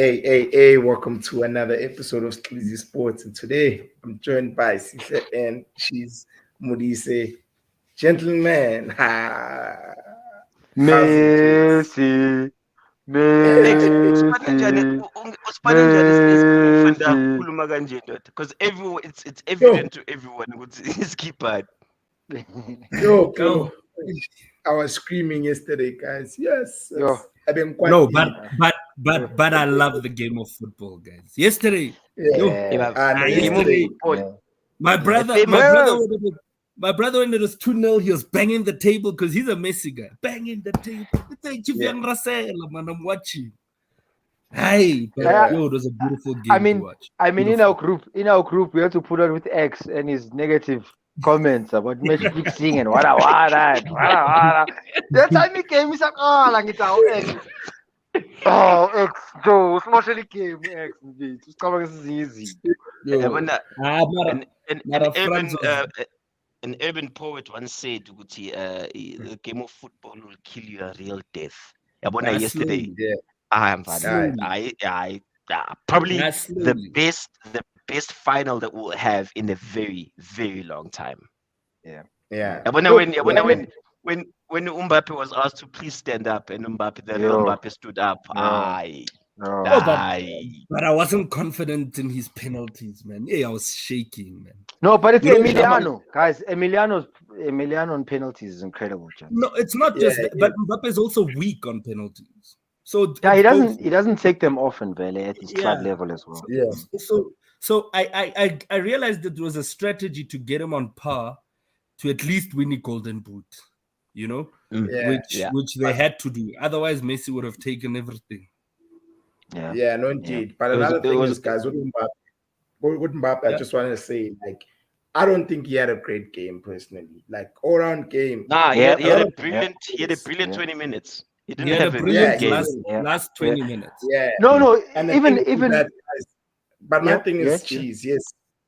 Hey, welcome to another episode of Squeezy Sports. And today I'm joined by Sisa and she's Modise. Gentlemen, how's it, kids? Messi, Usifanele Messi, usifanele njani esifunda Messi. ukukhuluma kanje ndoda because everyone it's Yo, evident to everyone ukuthi iskipper. bro. I was screaming yesterday, guys. Yes. Yo, I've been quite No, deep. but I love the game of football, guys. Yesterday, yo, yeah, And Ah, yesterday, yeah. my brother, my brother when it was 2-0, he was banging the table because he's a Messi guy. Banging the table. It's like Chivyang Rasela, man. I'm watching. Hey, but Yeah. yo, it was a beautiful game to watch. I mean, in Beautiful. our group, we have to put on with X and his negative comments about match fixing and wada. That time he came, he's like, like it's our X. Oh, X, Joe, especially game X. It's coming as easy. Yo. Yabona Mara- an Mara urban Franz was- an urban poet once said ukuthi the game of football will kill you a real death. Yabona yesterday. slowly. yeah. I'm Slowly. probably Slowly. the best final that we'll have in a very, very long time. Yeah. When Mbappe was asked to please stand up and Yo. Mbappe stood up, No. But I wasn't confident in his penalties, man. Yeah, I was shaking, man. No, but it's You know, Emiliano, guys. Emiliano on penalties is incredible, John. No, it's not just Yeah, that, but Mbappe is also weak on penalties. So Yeah, he it's both. doesn't take them often, Vele, at his club Yeah. level as well. Yeah. So I realized that there was a strategy to get him on par to at least win the Golden Boot, you know, Yeah. which they had to do. Otherwise, Messi would have taken everything. Yeah. Yeah, no, indeed. But It was- another it thing was- is, guys, with Mbappe, I Yeah. just want to say, like, I don't think he had a great game personally. Like, all-round game. Nah, he Yeah, had a yeah. brilliant Yeah. 20 minutes. He He didn't had a have a brilliant game. last 20 minutes. Yeah. No, And the even thing is that, guys, but my Yeah, thing is, yeah. cheese. Yes,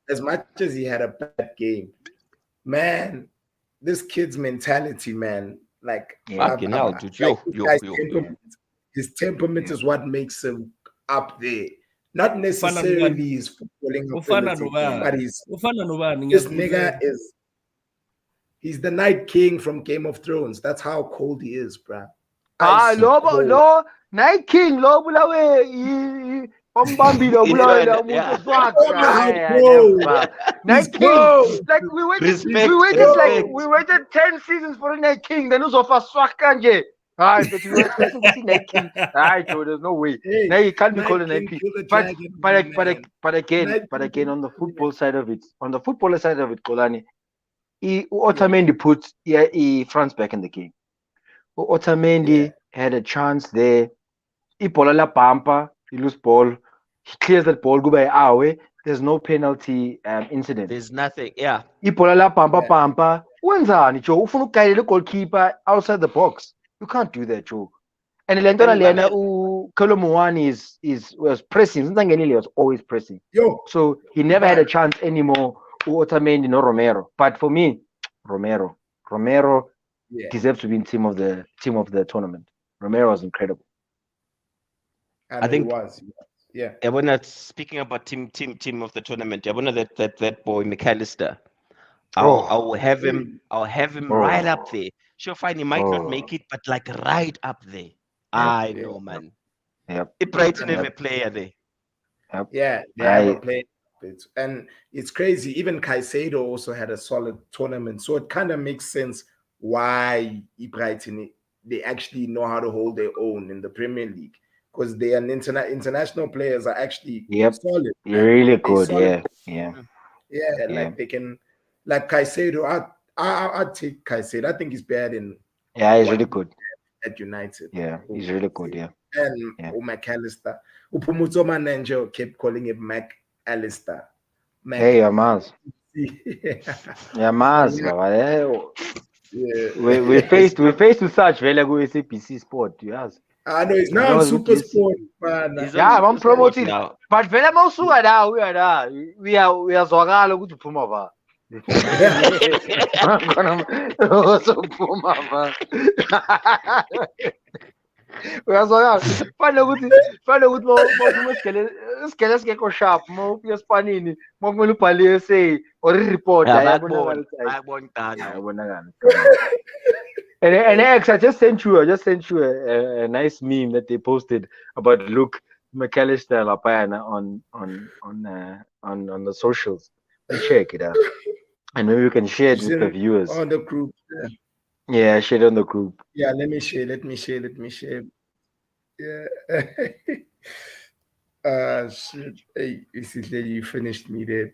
as much as he had a bad game, man, this kid's mentality, man, like, Yeah. Fucking hell, dude. like, Yo. this guy's temperament, his temperament is what makes him up there. Not necessarily his footballing Ufana ability, nobani. but he's Ufana nobani, this ngiyakuzwa. nigga he's the Night King from Game of Thrones. That's how cold he is, bruh. Icy cold. lo Night King lo bulawe umbambile ubulawe Yeah. umuntu swag. Cold. Night He's King, cold. like we waited Respect. we waited 10 seasons for a Night King, then uzofa swag kanje. Hayi, but we were expecting to see Night King. Hayi, Joe, there's no way. Hey, Now he can't be Night called a King, Night King. kill the But dragon, man. but again, Night but King, again, on the kill the football side of it, Kolani, Otamendi put France back in the game. Otamendi had a chance there. Ibola la bumper, he lose ball. He clears that ball, go by awe. There's no penalty incident. There's nothing. Yeah. Ibola la bumper, Yeah. bumper. Wenzani, Joe? Ufuna ukugayela the goalkeeper outside the box. You can't do that, Joe. And Lentona And- Lena, Kolo Muani was pressing. Zintangenile was always pressing. Yo, So he never had a chance anymore. Otamendi, no Romero. But for me, Romero yeah. deserves to be in team of the tournament. Romero was incredible. I think- he was. Yeah. Yabona, speaking about team of the tournament, Yabona that boy McAllister. Oh. I'll have him Oh. right up there. Sure, fine, he might not Oh. make it, but like right up there. I know, man. Yep. It Brighton have a player there. Yeah, they Right. have a play. And it's crazy. Even Caicedo also had a solid tournament. So it kind of makes sense why Brighton, they actually know how to hold their own in the Premier League. Because they are international players are actually Yep. solid. Really They're good. solid. Yeah. Yeah, like they can, like Caicedo, I'd take Caicedo. I think he's better than Yeah, he's really good. at United. Yeah, he's really good. Yeah. And Yeah. McAllister. Upumuto Manenjo kept calling him McAllister. Hey, Yamaz. Yeah. Yamaz. We faced with such very good SAPC sport. Yes. I know he's That now was super good. sport, man. He's Yeah, on I'm Super Sport promoting. now. But vele mawusuka la we are zwakala ukuthi uphuma ba. Uzophuma ba. Uyazwakala. Fanele ukuthi mawuphuma isigele esingekho sharp, mawufika esipanini, mawukumele ubhale essay or i-report, ayabonakala. Ayabonakala. And X, I just sent you a nice meme that they posted about Luke McAllister Lapayana on the socials. Check it out, and maybe we can share it with the viewers on the group. Yeah, share it on the group. Yeah, let me share. Yeah. Shit. Hey, you finished me there.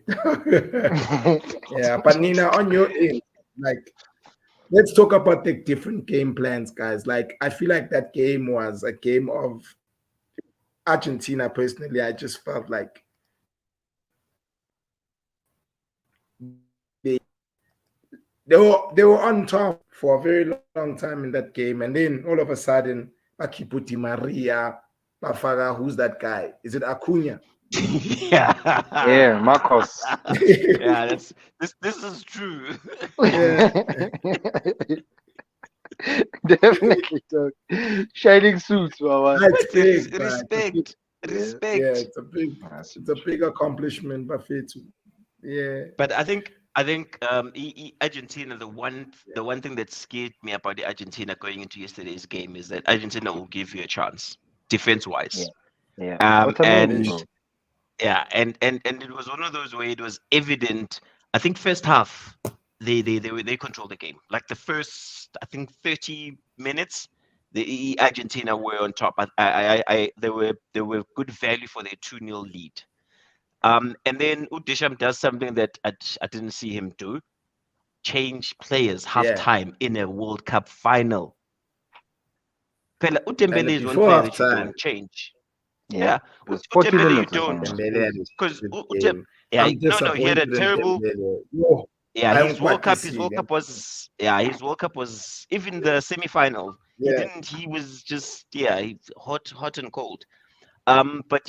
Yeah, but Nina, on your end, like, let's talk about the different game plans, guys. Like, I feel like that game was a game of Argentina. Personally, I just felt like they were on top for a very long time in that game, and then all of a sudden, Pakiputi Maria, Bafaga, who's that guy? Is it Acuna? Yeah, Marcos. Yeah, this is true. Yeah. Definitely, dog. Shining suits, Mama. That's big, Respect. Yeah, it's a big accomplishment, Bafetu. Yeah. But I think Argentina, the one thing that scared me about the Argentina going into yesterday's game is that Argentina will give you a chance defense-wise. Yeah. And it was one of those where it was evident. I think first half they controlled the game. Like the first, I think 30 minutes, the Argentina were on top. They were good value for their 2-0 lead. And then Udisham does something that I didn't see him do: change players half-time in a World Cup final. Udembele is one player that you don't change. Yeah. Udembele you don't. Because he had a terrible. Yeah, his World Cup was even the semi-final. Yeah. He was just hot and cold. But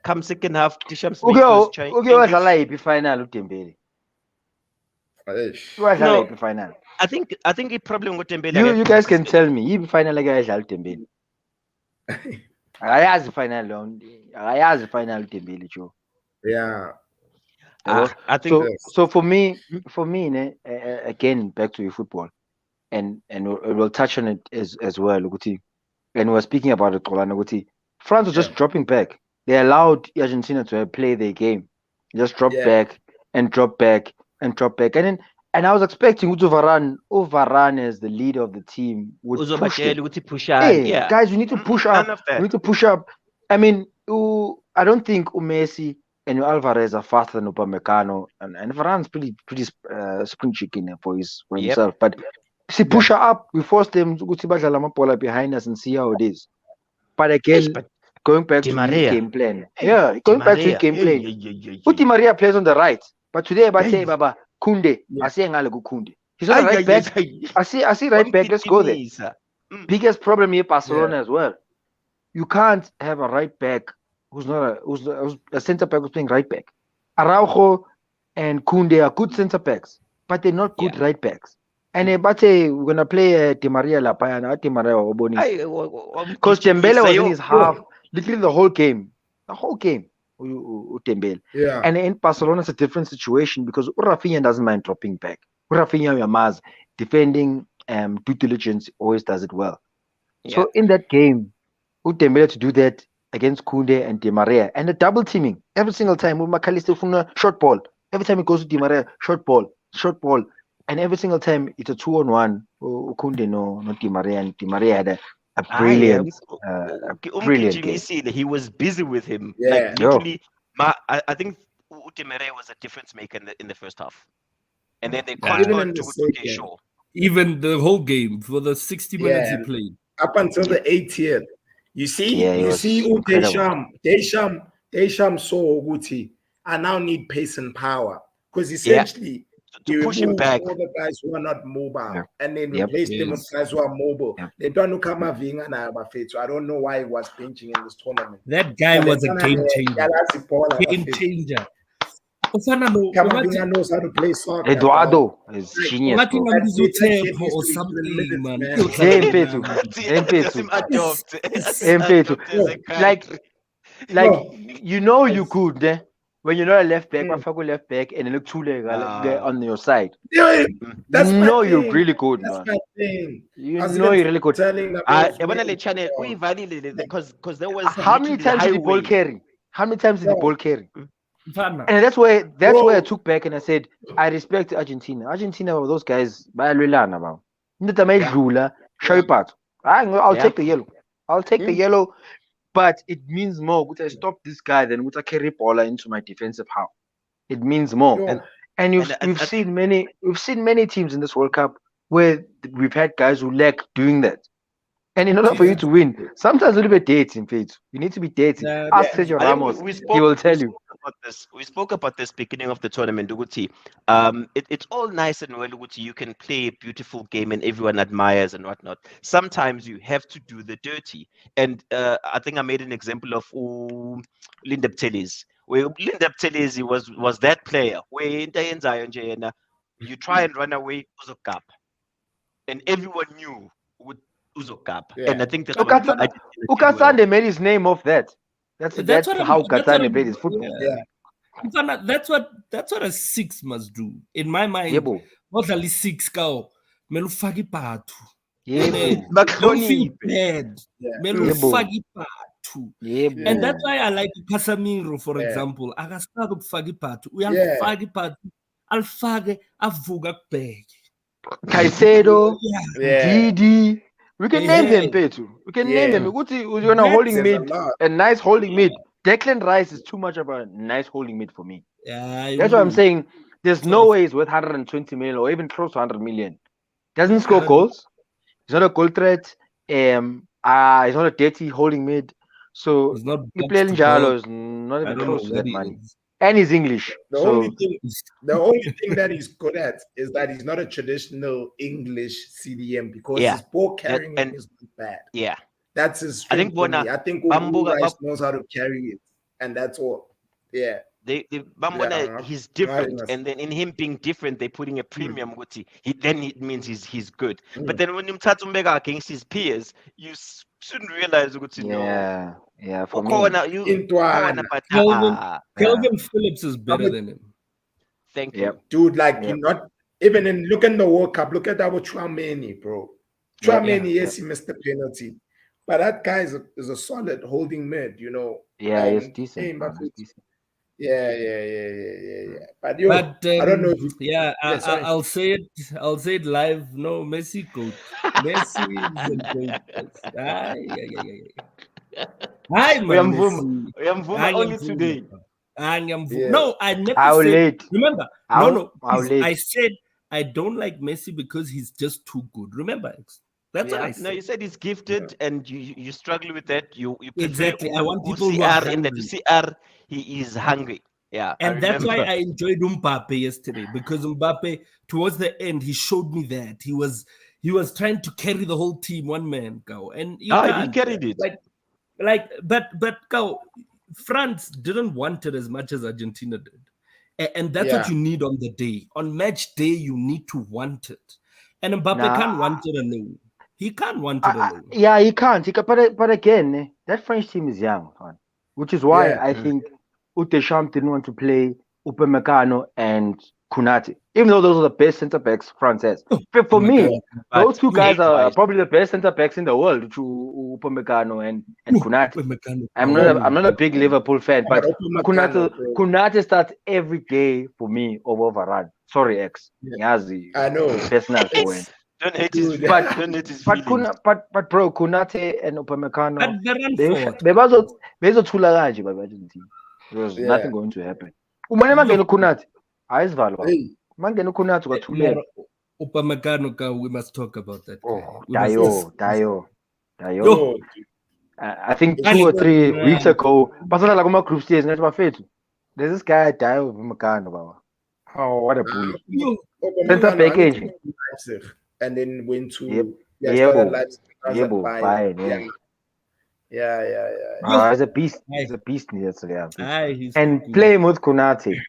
come second half, Disham's okay, final Udembele. Final. I think he probably got Udembele. You guys can tell me. He final guys Udembele. I final Udembele, Joe. Yeah. I think so. For me, again, back to your football, and we'll touch on it as well, Uguti. And we're speaking about it, Uguti. France was just dropping back. They allowed Argentina to play their game. Just drop back and drop back and drop back. And I was expecting Varane as the leader of the team would push them. Hey, guys, we need to push up. We need to push up. I mean, I don't think Messi and Alvarez are faster than Upamecano, and Varane's pretty spring chicken for himself. But see, push her up. We force them to behind us and see how it is. But again, going back to his game plan. Yeah, going back to his game plan. Di Maria plays on the right, but today Baba Kunde. I say Kunde. He's on the right back. I see right back. Let's go there. Biggest problem here, Barcelona as well. You can't have a right back who's a centre back who's playing right back. Araujo and Kunde are good centre backs, but they're not good right backs. And we're gonna play Di Maria Lapayana, Di Maria Oboni. Because Dembele was in his half, literally the whole game. Dembele. Yeah. And in Barcelona, it's a different situation because Rafinha doesn't mind dropping back. Rafinha Yamaz defending due diligence always does it well. So in that game, Dembele to do that against Kunde and Di Maria and the double teaming every single time. McAllister from a short ball. Every time it goes to Di Maria, short ball. And every single time it's a 2-on-1. Kunde not Di Maria, and Di Maria had a brilliant game. He was busy with him. Yeah. Like literally, I think Di Maria was a difference maker in the first half. And then they continued to show. Even the whole game for the 60 minutes he played. Up until the 80th. You see Deschamps saw Uguti. I now need pace and power. Because essentially to push him back. All the guys who are not mobile and then replace them with guys who are mobile. They don't come I don't know why he was benching in this tournament. That guy was a game changer. Kamavinga knows how to play soccer. Eduardo is genius, That bro. kid needs to or be something, limited, man. man. Like No. you know you could when you're not a left back, left back, and you look too late on your side. Yeah, that's You my know you're thing. really good, That's man. my thing. You I was know even you're really good. telling them, because there was How many times did the ball carry? How many times did the ball carry? Mfana. And that's where I Bro. took back and I said I respect Argentina. Argentina were those guys bayalwelana bro. Into the show part. I'll take the yellow. I'll take the yellow, but it means more. Would I stop this guy than would I carry Paula into my defensive half? It means more. Yo, And we've seen many teams in this World Cup where we've had guys who lack doing that. And in order for you to win, sometimes a little bit dating, Faith. You need to be dating. Ask Sergio Ramos. He will tell you. We spoke about this beginning of the tournament, Uguti. It's all nice and well, Uguti. You can play a beautiful game and everyone admires and whatnot. Sometimes you have to do the dirty. And I think I made an example of Lindep Teles. Where Lindep Teles was that player where you try and run away, Uzokap. And everyone knew Uzokap. Yeah. And I think that's Ukasande made his name off that. That's how Katane played his football. Yeah. That's what a 6 must do. In my mind, not only 6 go. Melufagi patu. Don't feel bad. Melufagi patu. And that's why I like Casemiro, for example. Akastart ukufagi patu. Uyalfagi patu. Alfage avuga kubheke. Caicedo, Didi. We can name them, Petu. We can name them. You're not holding mid, a nice holding mid. Declan Rice is too much of a nice holding mid for me. That's what I'm saying. There's no way he's worth 120 million or even close to 100 million. Doesn't score goals. He's not a goal threat. He's not a dirty holding mid. So he's not Njalo is not even close to that money. And he's English. The only thing that he's good at is that he's not a traditional English CDM because his ball carrying is bad. Yeah. That's his strength. I think Rice knows how to carry it. And that's all. Yeah. He's different, and then in him being different, they're putting a premium. Then it means he's good. But then when you Mtatumbega against his peers, you shouldn't realize for me. Kelvin Phillips is better than him. Thank you, dude. Not even in look at the World Cup. Look at our Chouameni, bro. Chouameni, yes, he missed the penalty, but that guy is a solid holding mid. Yeah, he's decent. Yeah. But I don't know. I'll say it live. No, Messi goat. Messi is a goat. Hi, man. Only today. No, I never said. Remember, I said I don't like Messi because he's just too good. Remember, that's what I said. No, you said he's gifted, and you struggle with that. You exactly. I want people who are are in the CR. He is hungry. Yeah, and that's why I enjoyed Mbappe yesterday, because Mbappe towards the end he showed me that he was trying to carry the whole team, one man go, and he carried it. But go, France didn't want it as much as Argentina did, and that's what you need on the day. On match day, you need to want it, and Mbappe can't want it alone. He can't want it alone. Yeah, he can't. But again, that French team is young, which is why I think Deschamps didn't want to play Upamecano and Konate, even though those are the best centre backs France has. For me, those two guys are probably the best centre backs in the world, Upamecano and Konate. I'm not a big Liverpool fan, but Konate starts every day for me over Varane. Sorry, X. I know. Personal for him. Don't hate his feelings. But bro, Konate and Upamecano, there's nothing going to happen. Upamecano, we must talk about that. Dayo. I think 2 or 3 weeks ago, group stage, there's this guy Dayo Upamecano. Oh, what a bully! Center back agent. And then went to He's a beast. He's a beast. And playing with Konate.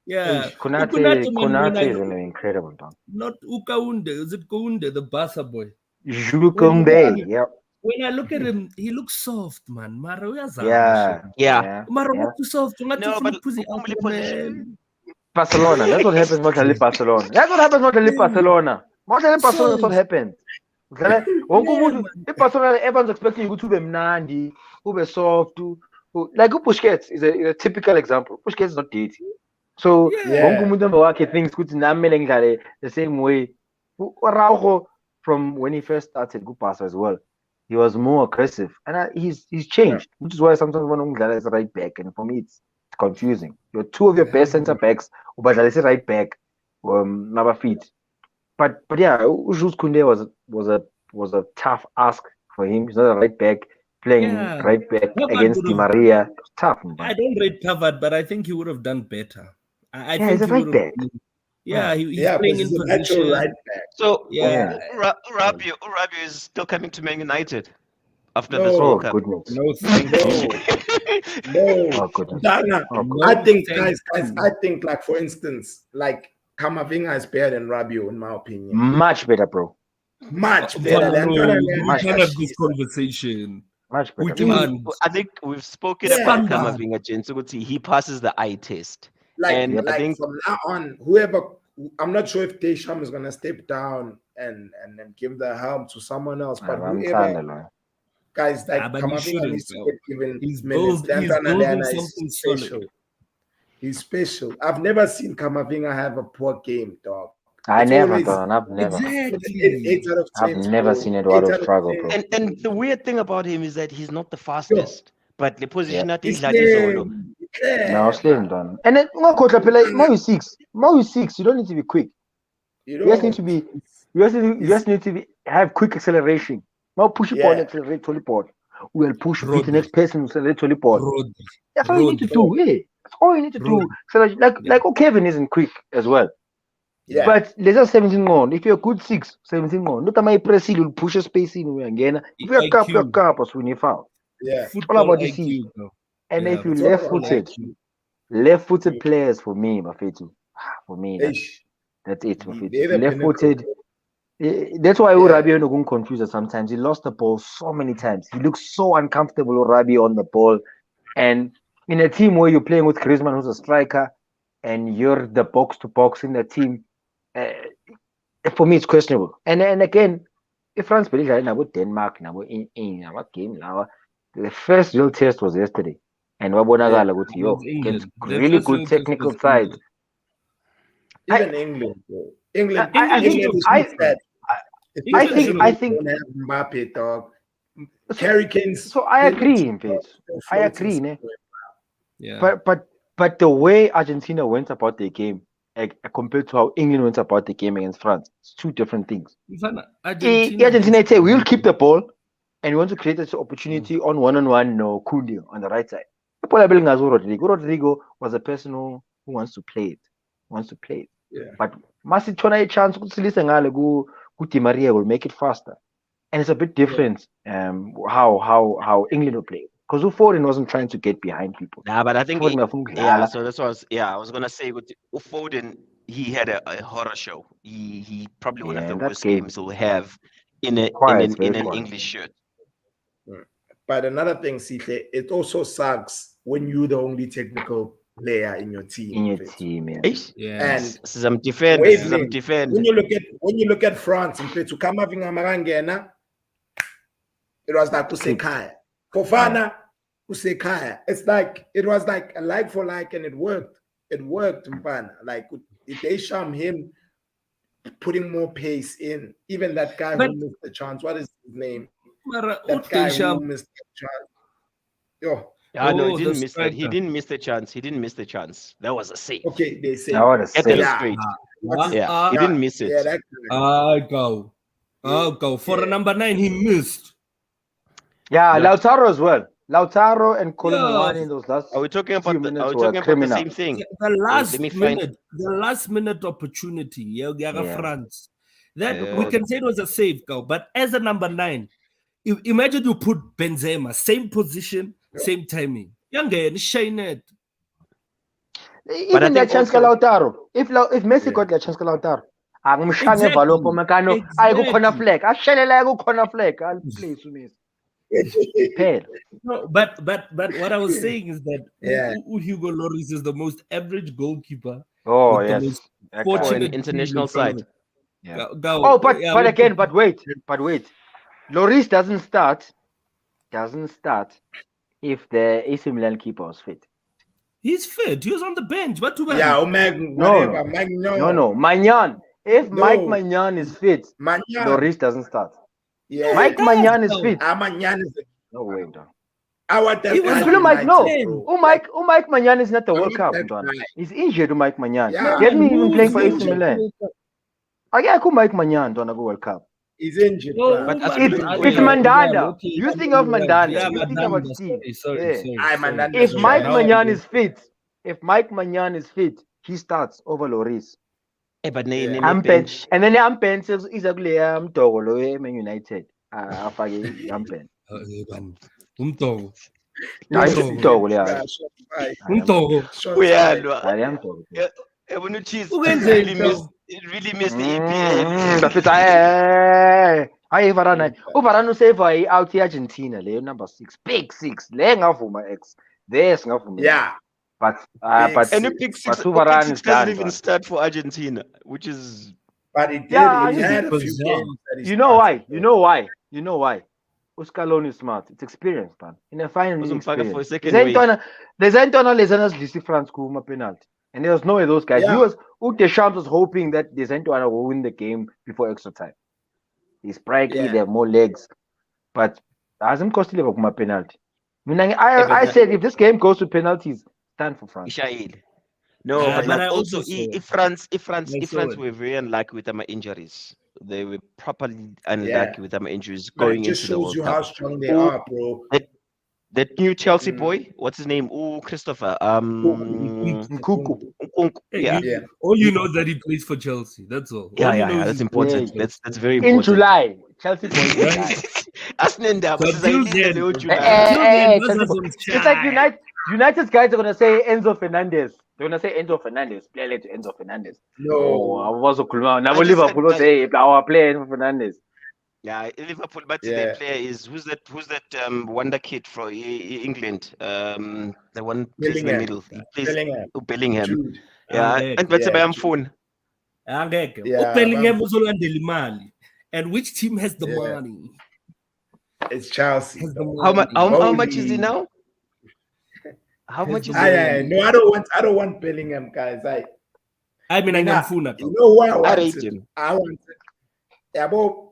Yeah. Konate man, when is incredible, dog. not Ukaunde. Is it Kounde, the Barca boy? Jules When Koundé, yeah. When I look at him, he looks soft, man. Mara uyazama Yeah. shit. Yeah. Mara Yeah. not too soft. Ungathi No, ufuna but ukuphuza uphumule i-apple, position. man. Barcelona. That's what happens when you Barcelona. That's what happens when you Barcelona. When you Barcelona, that's what Soft. happens. Wonke umuntu man. iBarcelona everyone's expecting ukuthi ube mnandi, ube soft. Like Busquets is a typical example. Busquets is not dirty. So Yeah. wonke umuntu emva kwakhe thinks ukuthi nami kumele ngidlale the same way. Araujo, from when he first started Barca as well, he was more aggressive, and he's changed, which is why sometimes when umdlala is right back, and for me it's confusing. Your two of your best centre backs, ubadlala is right back, number feet. But yeah, Jules Koundé was a tough ask for him. He's not a right back playing right back against Di Maria. It was tough. Man. I don't rate Pavard, but I think he would have done better. I Yeah, think he's a he right would have. back. Yeah, he's playing in he's a natural position. right back. So Yeah. Rabio is still coming to Man United after No. this Oh World Cup. goodness. No, thank you. No. Oh goodness. Dana, Oh, No, I think, thank guys, you. I think, like, for instance, like, Camavinga is better than Rabiot, in my opinion. Much better, bro. Much better than we can't have this conversation. Much We better. can't. I think we've spoken Yeah. about Standard. Camavinga, Jen. He passes the eye test. Like, And like I think from now on, whoever, I'm not sure if Deschamps is gonna step down and give the helm to someone else, but whoever, guys, like but he Camavinga shouldn't, needs to though. get given He's minutes. building Lantana is something special. solid. He's special. I've never seen Camavinga have a poor game, dog. I've never. Exactly. 8 out of 10. I've never seen Eduardo struggle, bro. and the weird thing about him is that he's not the fastest, but the position that He's he's solo. No, slim done. And then Mau is 6. Mau is 6. You don't need to be quick. You just need to be. You just need to have quick acceleration. Mau push the ball, accelerate to the ball. We'll push to the next person, accelerate to the ball. That's all you need to do. Hey, that's all you need to do. So like Kevin isn't quick as well. Yeah. But let's just 17 on. If you're a good 6, 17 on. Not my press, you'll push a space in again. If you're a cup, or swing you foul. Yeah. All about the IQ, and if you left-footed players for me, Mafetu, for me, that's it. Left-footed. That's why Rabiot is confused sometimes. He lost the ball so many times. He looks so uncomfortable, Rabiot, on the ball. And in a team where you're playing with Griezmann, who's a striker, and you're the box-to-box in the team, for me, it's questionable. And again, if France plays with Denmark, in game, the first real test was yesterday. And against really good technical side. Even England, bro. England, I think don't have Mbappe, dog. Harry Kane's. So I agree, Pete. I agree, ne? Yeah. But the way Argentina went about their game compared to how England went about the game against France, it's two different things. Argentina say we'll keep the ball and we want to create this opportunity on one-on-one, Koundé on the right side. Rodrigo was a person who wants to play it. Yeah. But Masitona a chance to Di Maria will make it faster. And it's a bit different how England will play. Because Foden wasn't trying to get behind people. Nah, but I think so that's what I was gonna say with Foden, he had a horror show. He probably one of the worst games he'll have in an English shirt. But another thing, Sihle, it also sucks when you're the only technical player in your team. Yeah. And some defense. When you look at France, in fact, to come having a Marangena, it was like Usekaya. Fofana, Usekaya. It was like a like for like, and it worked. It worked, Mpana. Like they sham him putting more pace in. Even that guy who missed the chance. What is his name? That guy who missed the chance. No, he didn't miss that. He didn't miss the chance. He didn't miss the chance. That was a save. Okay, they say. Get it straight. He didn't miss it. Go for a number 9. He missed. Yeah, Lautaro as well. Lautaro and Colin in those last. Are we talking about the same thing? The last minute opportunity. France. That we can say it was a save, go. But as a number 9, imagine you put Benzema, same position, same timing. Shine it. even think that chance also- Lautaro. If Messi got that chance Lautaro, angimshange evalo pomekano ayikukhona flag. Ashelela ayikukhona flag. I'll play Messi. Pale. No, but what I was saying is that Yeah. Hugo Lloris is the most average goalkeeper. Oh with the yes. most That guy. For fortunate an team international in front of side. him. Yeah. Go, But yeah, again, but wait. Lloris doesn't start if the AC Milan keeper was fit. he's fit. He was on the bench. What to Yeah, whatever. No. Magnan. If No. Mike Magnan is fit, Magnan. Lloris doesn't start. Yeah. Mike Magnan is though. fit. Magnan is No way, no. He was Mike, no. bro. Mike Magnan is not the World need Cup. that John. guy. He's injured to Mike Magnan. Yeah. Get me even playing for Who's AC injured? Milan. I could Mike Magnan to go World Cup. He's injured. Oh, But bruh. It's Mandanda. okay. You think of Mandanda. Yeah, You think about Steve. Sorry. I'm Mandanda. If Yeah. Mike Now Magnan is fit, he starts over Lloris. But Yeah. bench. And then Ampen says he's a Togolo, Man United. Afage Ampen. Umtogo. Umtogo. Short Yeah, side. When you cheese, Ukwenzeni, it really missed the EPL. Hayi Varane. Uvarane save out to Argentina, le number 6. Big 6. Le ngavuma X. There ngavuma. Yeah. But And the pick six, but Varane six is doesn't done, even man. start for Argentina, which is But he did. Yeah, he had a few because, games that he You know started. why? Uscaloni is smart. It's experience, man. In a final was league on fire for a experience. second wave. There's Antona Lezanas Lisi France Kuma penalty. And there was no way those guys. Yeah. Deschamps was hoping that Desantona will win the game before extra time. He's sprightly, Yeah. they have more legs. But hasn't costed him a penalty. I but said if this game goes to penalties, stand for France. Ishail. No, Yeah, but but like I also also saw if France it. were very unlucky with their injuries, they were properly unlucky with their injuries But going it just into the shows World you Cup. how strong they Oh, are, bro. That new Chelsea Mm. boy, what's his name? Oh, Christopher. Nkunku. Nkunku. Yeah. Yeah. All you know that he plays for Chelsea. That's all. Yeah, All you yeah, know yeah. is That's he important. plays for That's very In important. July. Chelsea boys in July. Asnenda, So but till then- July. Till then, Chelsea Mazza's boys. on It's like shy. United's guys are gonna say Enzo Fernandez. They're gonna say Enzo Fernandez. Play later Enzo Fernandez. No. I was a cool. Now just Liverpool said, say our player Enzo Fernandez. Yeah, Liverpool, but Yeah. their player is who's that wonder kid from England? The one plays in the Bellingham. middle. He plays Bellingham. Bellingham. Jude. Yeah, Angeke. and what's Yeah, about Jude. phone? Angeke. Yeah, Bellingham uzolandela imali. And which team has the Yeah. money? It's Chelsea. Has the How money. how much is he Holy- now? How much is I he? no, I don't want Bellingham, guys. I mean, Nah, ngiyamfuna. you know why I I rate wanted? him. I wanted. Yeah, but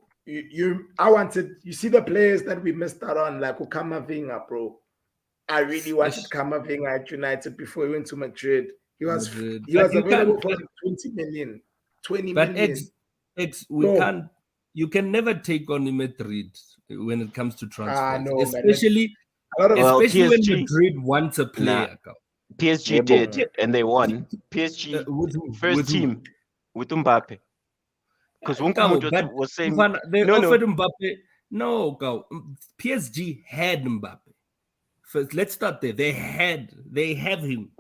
I wanted. You see the players that we missed out on, like Ukamavinga, bro. I really wanted Kamavinga at United before he went to Madrid. He was Madrid. he But was you available can't- for like 20 million. 20 But million. we No. can't. You can never take on Madrid when it comes to transfers, no, man. especially A lot of Well, especially when PSG Madrid wants a player. PSG Yeah, did, and they won. PSG With who? first With who? team with Mbappe. Because one Go, Kumutu but was saying, they no, offered Mbappe. No, go. PSG had Mbappe. First, let's start there. They have him.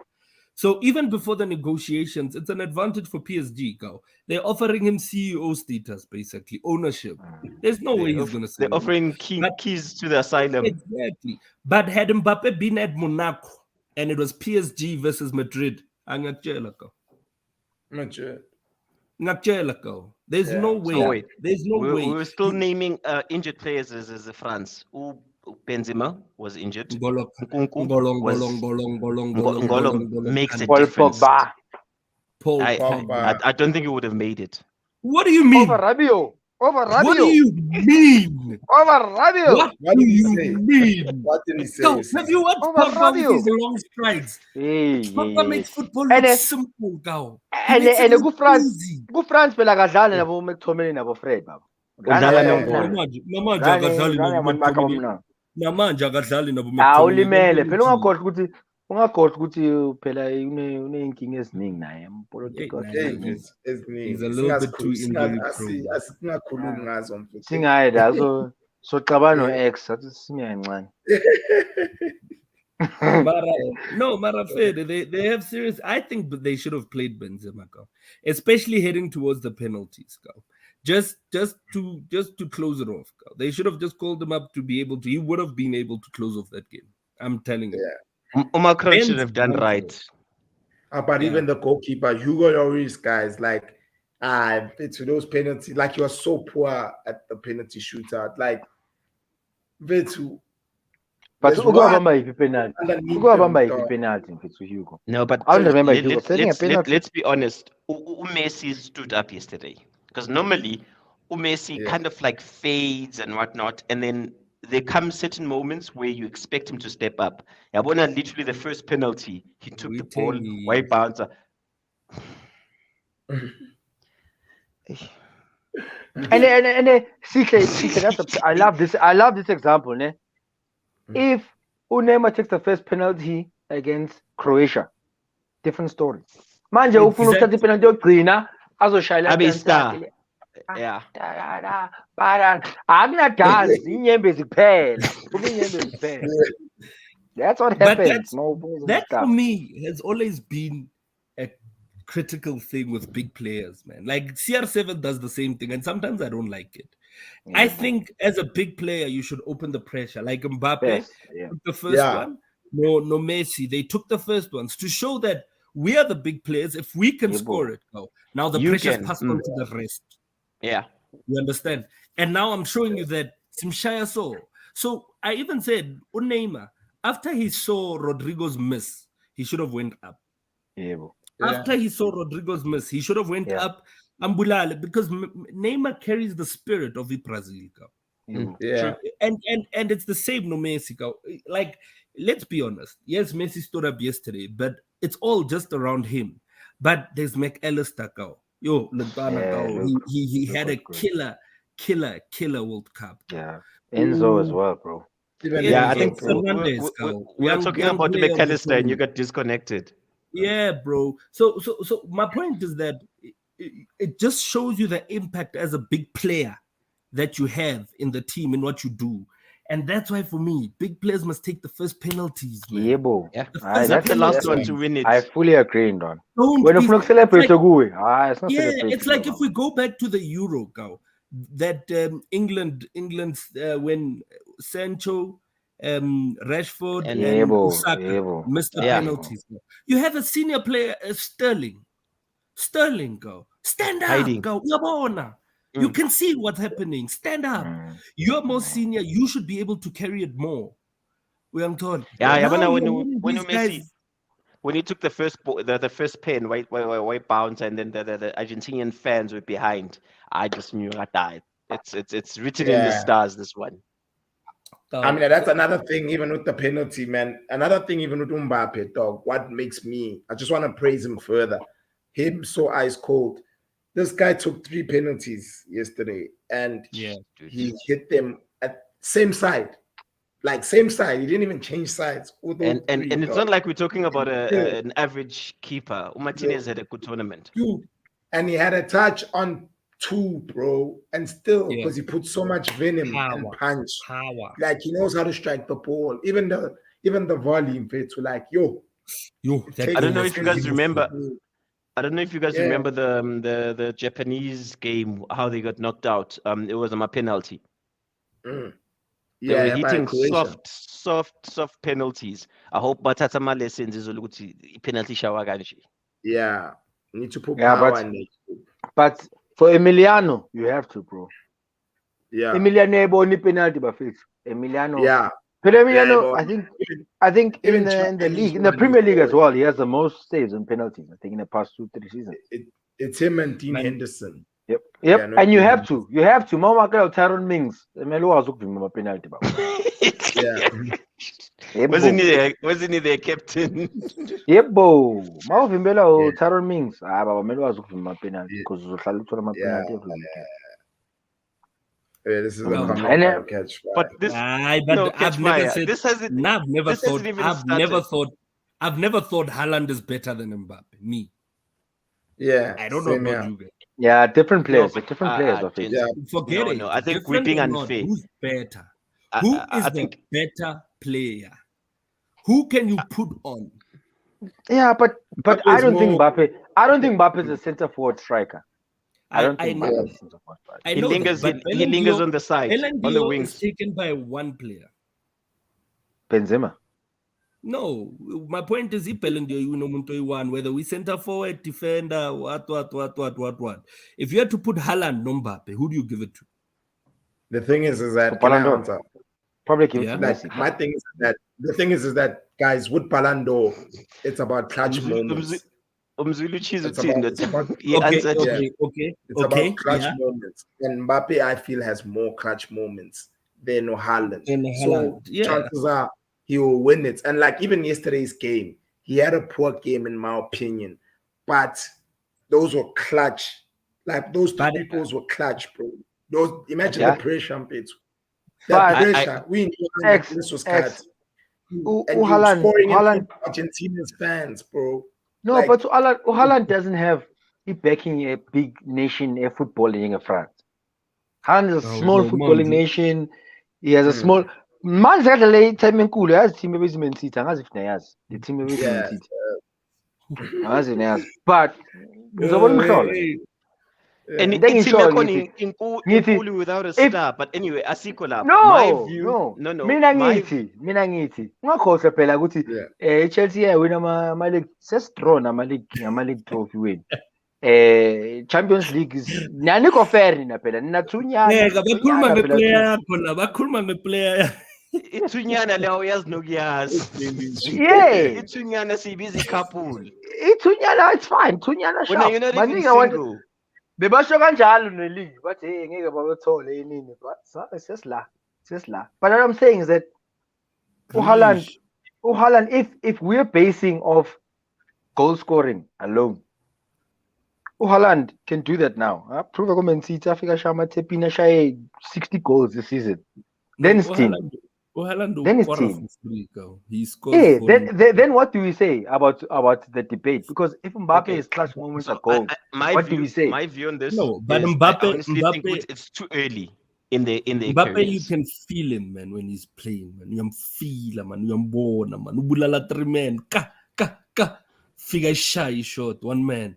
So even before the negotiations, it's an advantage for PSG. Go. They're offering him CEO status, basically ownership. There's no way he's going to say. they're offering keys to the asylum. Exactly. But had Mbappe been at Monaco and it was PSG versus Madrid, angakutshela go. Madrid. Ngakutshela go. There's Yeah. no way. So wait, There's no way. we were still naming injured players as France. Benzema was injured. Ngolo Ngolo makes a Paul difference. Pogba. Paul I Pogba. I don't think he would have made it. What do you mean? Over Rabiot. What do you mean? Over Rabiot. What What do did he you say? mean? What did he say? Go. Have you watched Over Pogba with Rabiot. his long strides? Pogba makes football And look it- simple, go. And go France phela kadlala nabo McTominay nabo Fred baba. Udlala Yeah. nombolo. Namanje akadlali namanje akadlali nabo McTominay. Awulimele phela ungakhohlwa ukuthi phela uneyinkinga eziningi naye political. Hey, it's me. He's a little bit too injury prone. Singakhulumi ngazo mfethu. Singayi la so xabana no X athi singayincane. Mara fair. They have serious. I think they should have played Benzema, go, especially heading towards the penalties, go. Just to close it off, go. They should have just called him up to be able to. He would have been able to close off that game. I'm telling you. Omicron should have done right. But even the goalkeeper, Hugo Lloris, guys, like, it's those penalties. Like, you are so poor at the penalty shootout. Like, Vetu. But Ugabamba if penalty. Ugabamba if penalty to Hugo. No, but I don't remember Hugo setting a let's penalty. be honest. Messi stood up yesterday because normally Messi kind of like fades and whatnot, and then there come certain moments where you expect him to step up. Yabona, literally the first penalty, he took the ball, white bouncer. And I love this. I love this example, ne? If Neymar takes the first penalty against Croatia, different story. Manje ufuna ukuthatha ipenalty yokugcina azoshayela Abista. Yeah. Akunadansi inyembezi kuphela. Inyembezi kuphela. That's what happens. That for me has always been a critical thing with big players, man. Like CR7 does the same thing, and sometimes I don't like it. I think as a big player, you should open the pressure. Like Mbappe took the first one. No Messi. They took the first ones to show that we are the big players. If we can score it, now the pressure's passed on to the rest. Yeah. You understand? And now I'm showing you that Simshaya saw. So I even said, Neymar, after he saw Rodrigo's miss, he should have went up. After he saw Rodrigo's miss, he should have went up. Ambulale, because Neymar carries the spirit of the Brazil. And it's the same no Messi. Like, let's be honest. Yes, Messi stood up yesterday, but it's all just around him. But there's McAllister. He had a killer World Cup. Yeah, Enzo as well, bro. I think we are talking about McAllister and you got disconnected. Yeah, bro. So my point is that it just shows you the impact as a big player that you have in the team in what you do. And that's why, for me, big players must take the first penalties, man. That's the last one to win it. I fully agree, Don. It's like if we go back to the Euro, that England's when Sancho, Rashford, and Osaka missed the penalties. You have a senior player, Sterling, go. Stand up, go. You can see what's happening. Stand up. You're more senior. You should be able to carry it more. When he took the first pen, white bounce, and then the Argentinian fans were behind, I just knew I died. It's written in the stars, this one. I mean, that's another thing, even with the penalty, man. Another thing, even with Mbappe, dog. What makes me, I just want to praise him further. Him so ice cold. This guy took 3 penalties yesterday, and he hit them at same side. Like, same side. He didn't even change sides. And it's not like we're talking about an average keeper. Martinez had a good tournament. And he had a touch on 2, bro. And still, because he put so much venom and punch. Like, he knows how to strike the ball. Even the volume fits were like, I don't know if you guys remember. I don't know if you guys remember the Japanese game, how they got knocked out. It was on a penalty. They were hitting soft penalties. I hope Batatama lessons is a penalty shower. Yeah, you need to put power in it. But for Emiliano, you have to, bro. Yeah. Emiliano only penalty, but Emiliano. Yeah. But Emiliano, I think in the league, in the Premier League as well, he has the most saves and penalties. I think in the past 2-3 seasons. It's him and Dean Henderson. Yep. Yeah, and you have to. Mama Tyron Mings. Melo was looking for penalty. Wasn't he their captain? Yep, bo. Mama Vimbela Tyron Mings. Baba Melo was looking for penalty because he was penalty. This is a catch. But this, I've never thought Haaland is better than Mbappe. Me. Yeah. I don't know about you guys. Yeah, different players. Forget it. No, I think we're being unfair. Who's better? Who is the better player? Who can you put on? Yeah, but Mbappe I is don't think more- Mbappe. I don't think Mbappe is a center forward striker. I don't think know Mbappe that. is a center forward striker. I He know lingers. that, but He lingers on the side, Ballon on the d'Or wings. is taken by one player. Benzema. No, my point is, if Ballon d'Or, you know, one, whether we center forward, defender, what. If you had to put Haaland, no Mbappe, who do you give it to? The thing is For that can Ballon I d'Or. answer? Probably give it Yeah. to Like Messi. my thing is that the thing is that guys with Ballon d'Or, it's about clutch moments. It's about He answered. it's about clutch moments. And Mbappe, I feel, has more clutch moments than Haaland. So chances are he will win it. And like even yesterday's game, he had a poor game in my opinion, but those were clutch. Like those two peoples were clutch, bro. Those imagine the pressure, Mpethu. But That pressure. We knew this was cut. And you're scoring in front of Argentina's fans, bro. No, Like, but Haaland doesn't have he backing a big nation a footballing in France. Haaland is a small footballing nation. He has a small man's got a late time in cool. Has team with Man City. As if Nayas. The team with Man City. As if Nayas. But and then it's in without a star. But anyway, Asikola. No, my view, no. Mina ngithi. Ungakhohlwa phela ukuthi Chelsea win ama league sesidraw nama league trophy win. Champions League is nanikho fair nina phela nina thunyana. Bakhuluma ngeplayer. Ithunyana leyo uyazi nokuyazi. Yeah. Ithunyana sibizi couple. Ithunyana it's fine. Thunyana sharp. When you're not even single. Bebasho kanjalo neleague bathi hey ngeke babathole yini but sesla but what I'm saying is that Haaland if we're basing off goal scoring alone Haaland can do that now. Prove a Man City Africa Shama Tepina Shay 60 goals this season. Then it's team. Then it's team. He scores. Then what do we say about the debate? Because if Mbappe is clutch moments of goal, what do we say? My view on this, no, but Mbappe, I honestly think it's too early in the Mbappe, careers. you can feel him, man, when he's playing, man. You feel him, man. You born, man. Ubulala 3 men, figure shy shot, 1 man.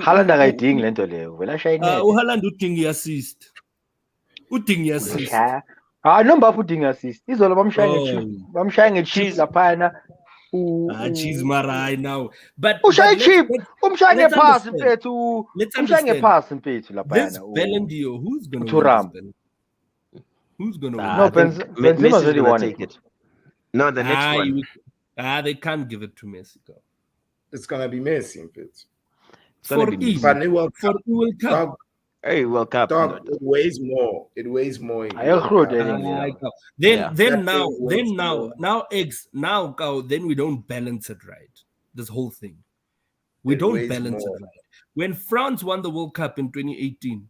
Haaland akayidingi lento leyo vela shayinene. Haaland udinga assist. No Mbappe udinga assist. Izolo bamshaya nge-chip laphana. Cheese marai now. But umshaya chip, umshaya ngepass mfethu. Umshaya ngepass mfethu laphana. This Ballon d'Or, who's going to win? Who's going to win? No, Benzema's really won it. No, the next one. They can't give it to Messi. It's gonna be Messi, Mpethu. For World Cup. Hey, World Cup. It weighs more. It weighs more. Then we don't balance it right. This whole thing. We don't balance it right. When France won the World Cup in 2018,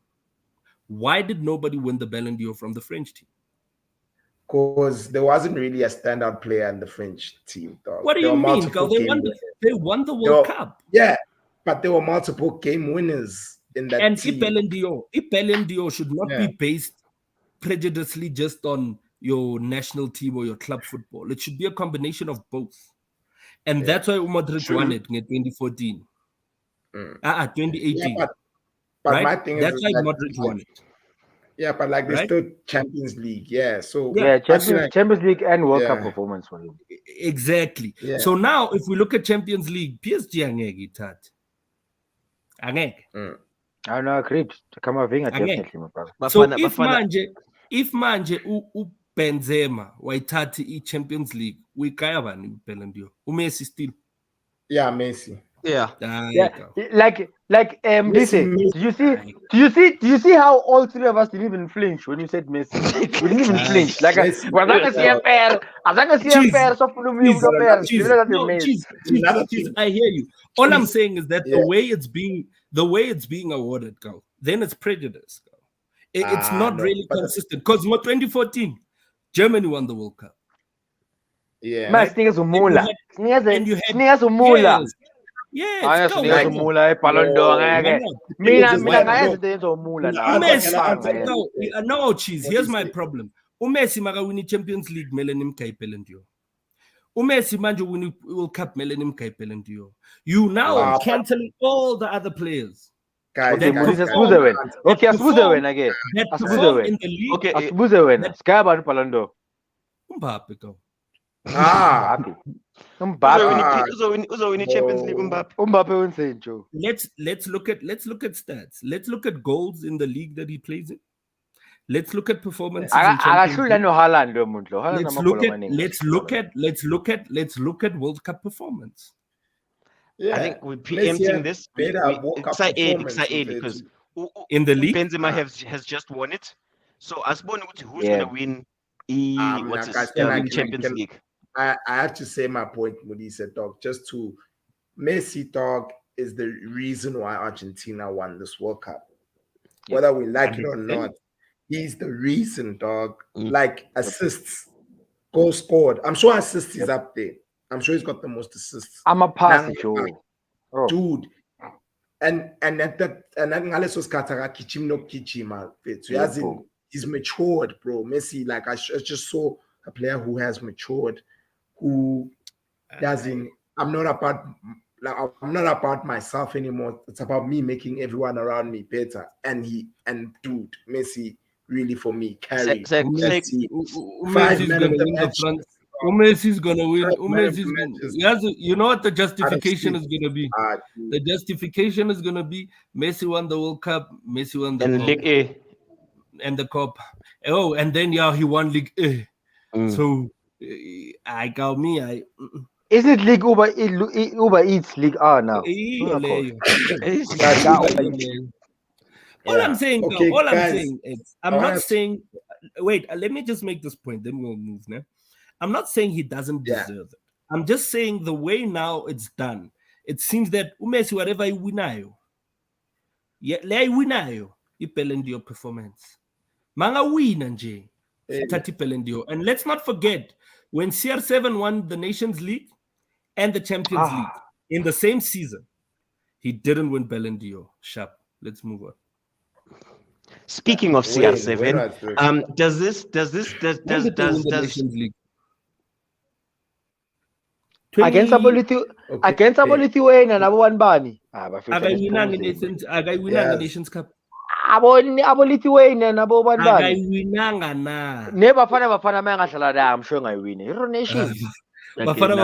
why did nobody win the Ballon d'Or from the French team? Because there wasn't really a standout player in the French team. Dog. What do you mean, Carl? They won the World Cup. Yeah, but there were multiple game winners in that team. And Ballon d'Or should not be based prejudicially just on your national team or your club football. It should be a combination of both. And that's why Modric won it in 2014. 2018. Yeah, but my thing that's is why Modric won it. Yeah, but like there's still Champions League. Yeah, so Champions League and World Cup performance for him. Exactly. Yeah. So now, if we look at Champions League, PSG angeke ithathe. Angeke. I know, agreed. Kamavinga definitely, my brother. So if manje Benzema wayithatha i-Champions League, uyikaya bani Ballon d'Or? Messi still. Yeah, Messi. Yeah. Like Messi, do you see how all three of us didn't even flinch when you said Messi? We didn't even flinch. Like I hear you. All I'm saying is that the way it's being awarded, Carl, then it's prejudice. It's not really consistent. Because in 2014, Germany won the World Cup. Yeah. Mas tinhas o Mula. Tinhas o Mula. Yes. Ballon d'Or. No, cheese. Here's my problem. Messi maga win Champions League mele nimkhaya Ballon d'Or. uMessi manje win World Cup melanim kaipelen Dio. You now canceling all the other players. Guys, Okay, guys, Modise guys. asibuze wena. Okay, asibuze perform- wena ke. That Asibuze perform wena. in the league. Okay, Asibuze wena. Sika bani Palando? Mbappe go. Mbappe. Mbappe. Uzowin Champions League Mbappe. Mbappe wenzeni Joe? Let's look at stats. Let's look at goals in the league that he plays in. Let's look at performances in Champions Akahlula League. no Haaland lo muntu. Let's look at World Cup performance. Yeah. I think we're Messi preempting had this. better World Cup performance Because In the league? Benzema has just won it. So Asbon who's Yeah. gonna win guys, can Champions League? I have to say my point when he said, dog, just to Messi, dog, is the reason why Argentina won this World Cup. Yeah. Whether we like it or 100%. not, he's the reason, dog. Like assists, goals scored. I'm sure assists is up there. I'm sure he's got the most assists. I'm a pass Now, Joe. Bro. Dude. And at that and ngaleso sikhathi akagijima nokugijima mfethu yazi bro. he's matured, bro. Messi, like I just saw a player who has matured, who doesn't. I'm not about myself anymore. It's about me making everyone around me better. And dude, Messi really for me carried. Messi, Messi's gonna win the front. Messi's gonna win. Messi's gonna. You know what the justification is gonna be? The justification is gonna be Messi won the World Cup. Messi won the and League A. And the Cup. Oh, and then he won League A. So I got me. Is it League Uber Eats League A now? All I'm saying, okay, all guys, I'm saying is, I'm not saying. Wait, let me just make this point. Then we'll move now. I'm not saying he doesn't deserve it. I'm just saying the way now it's done. It seems that Messi, whatever you win, le win ipelendio performance. Manga win nje. Tati pelendio. And let's not forget when CR7 won the Nations League and the Champions League in the same season, he didn't win Bellendio. Sharp. Let's move on. Speaking of CR7, does the Nations League? Against Lithuania nabo banibani? Agaiwinanga Nations Cup. Abo Lithuania nabo banibani? Agaiwinanga na. Bafana mangadlala la, I'm sure ngayiwina. Euro Nation. Bafana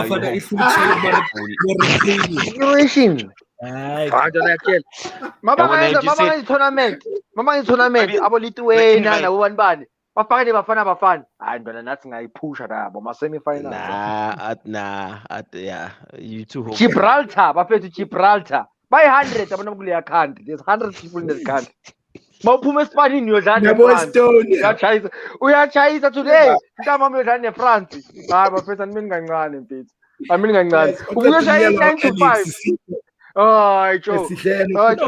Euro Nation. Mama tournament. Abo Lithuania nabo banibani? Bafana. Hayi ntwana nathi ngayiphusha labo ma semi-final. Yeah, you too. Gibraltar, bafethu Gibraltar. By 100 abona kuleya country. There's 100 people in this country. Mawuphuma eSpanini uyodlala neFrance. Uyachayisa today. Mntama uyodlala neFrance. Hayi bafethu animini kancane mfethu. Animini kancane. Ubuyashaya 9 to 5. Oh, Joe. But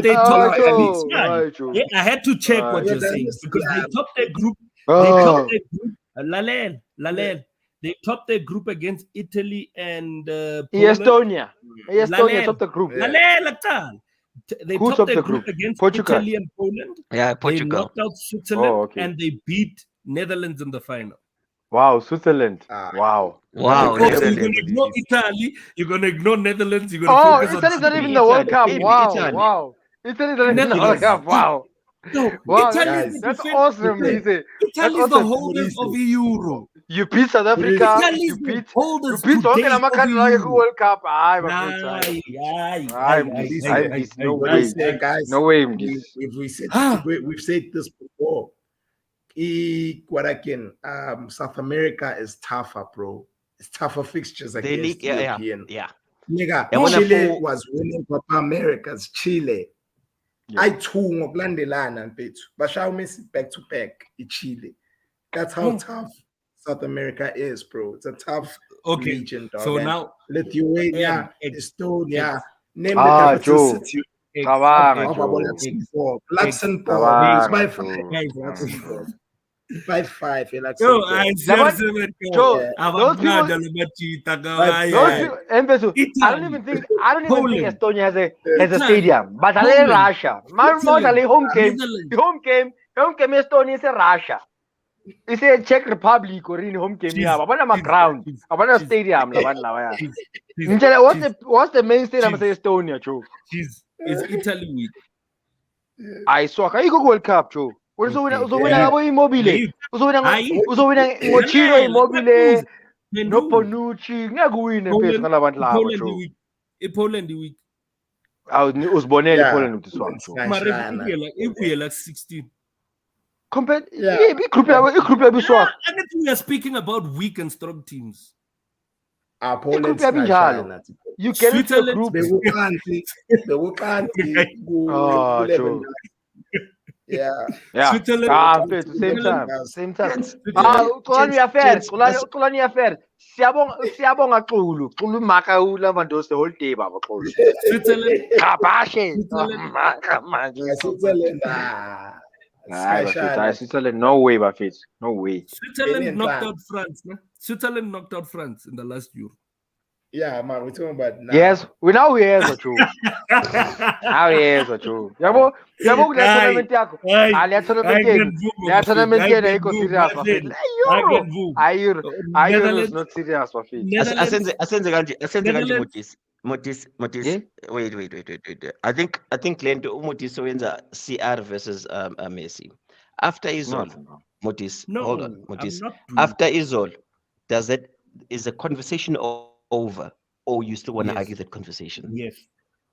they topped it. I had to check what you're saying because they topped their group. They topped their group. Lalel. They topped their group against Italy and Estonia. Estonia topped the group. They topped their group against Portugal. Italy and Poland. Yeah, Portugal. They knocked out Switzerland and they beat Netherlands in the final. Wow, Switzerland. Wow. Wow. You're going to ignore Italy. You're going to ignore Netherlands. You're going to focus Italy's not even in the World Cup. Wow. Italy's not even in the World Cup. Wow. No, that's awesome, Lise. Italy is the holders of the Euro. You beat South Africa. You beat all the countries like a World Cup. No way. We've said this before. South America is tougher, bro. It's tougher fixtures against European. Nigga, Chile was winning Copa Americas. Chile. I too ngokulandelana mfethu. Bashaw Messi back to back in Chile. That's how tough South America is, bro. It's a tough region, dog. So now Lithuania, Estonia, name the capital city. Luxembourg. By 5. Those people, I don't even think Estonia has a stadium. But Russia. The home game Estonia is Russia. It's a Czech Republic or in home game. Yeah, but I'm a ground. I'm a stadium. What's the main stadium? Say Estonia, Joe. Is Italy weak? I saw. Can you go World Cup, Joe? Uzo wina Immobile. Uzo wina Mochiro Immobile. No Bonucci. Ngakuwine phezu ngalabantu labo, Joe. Poland week. Uzibonele Poland with this one, Joe. If like 16. Compared, group yabiswa. I think we are speaking about weak and strong teams. Poland you get into the group. They will can't. Yeah. Same time. Kolani affair. Siyabonga Xulu. Xulu maka ulavandos the whole day, baba Xulu. Switzerland. Switzerland, no way, Buffett. No way. Switzerland knocked out France. No? Switzerland knocked out France in the last Euro. Yeah, man, we're talking about now. Yes, we hear the truth. Now we hear the truth. Yabo, tournament yako. Ali tournament yako iko serious, Buffett. Euro is not serious, Buffett. Asenze kanje Motis. Wait. I think Lento Motis wenza CR versus Messi. After Izol, Motis. No, hold on, Motis. After Izol, is the conversation over, or you still want to argue that conversation? Yes.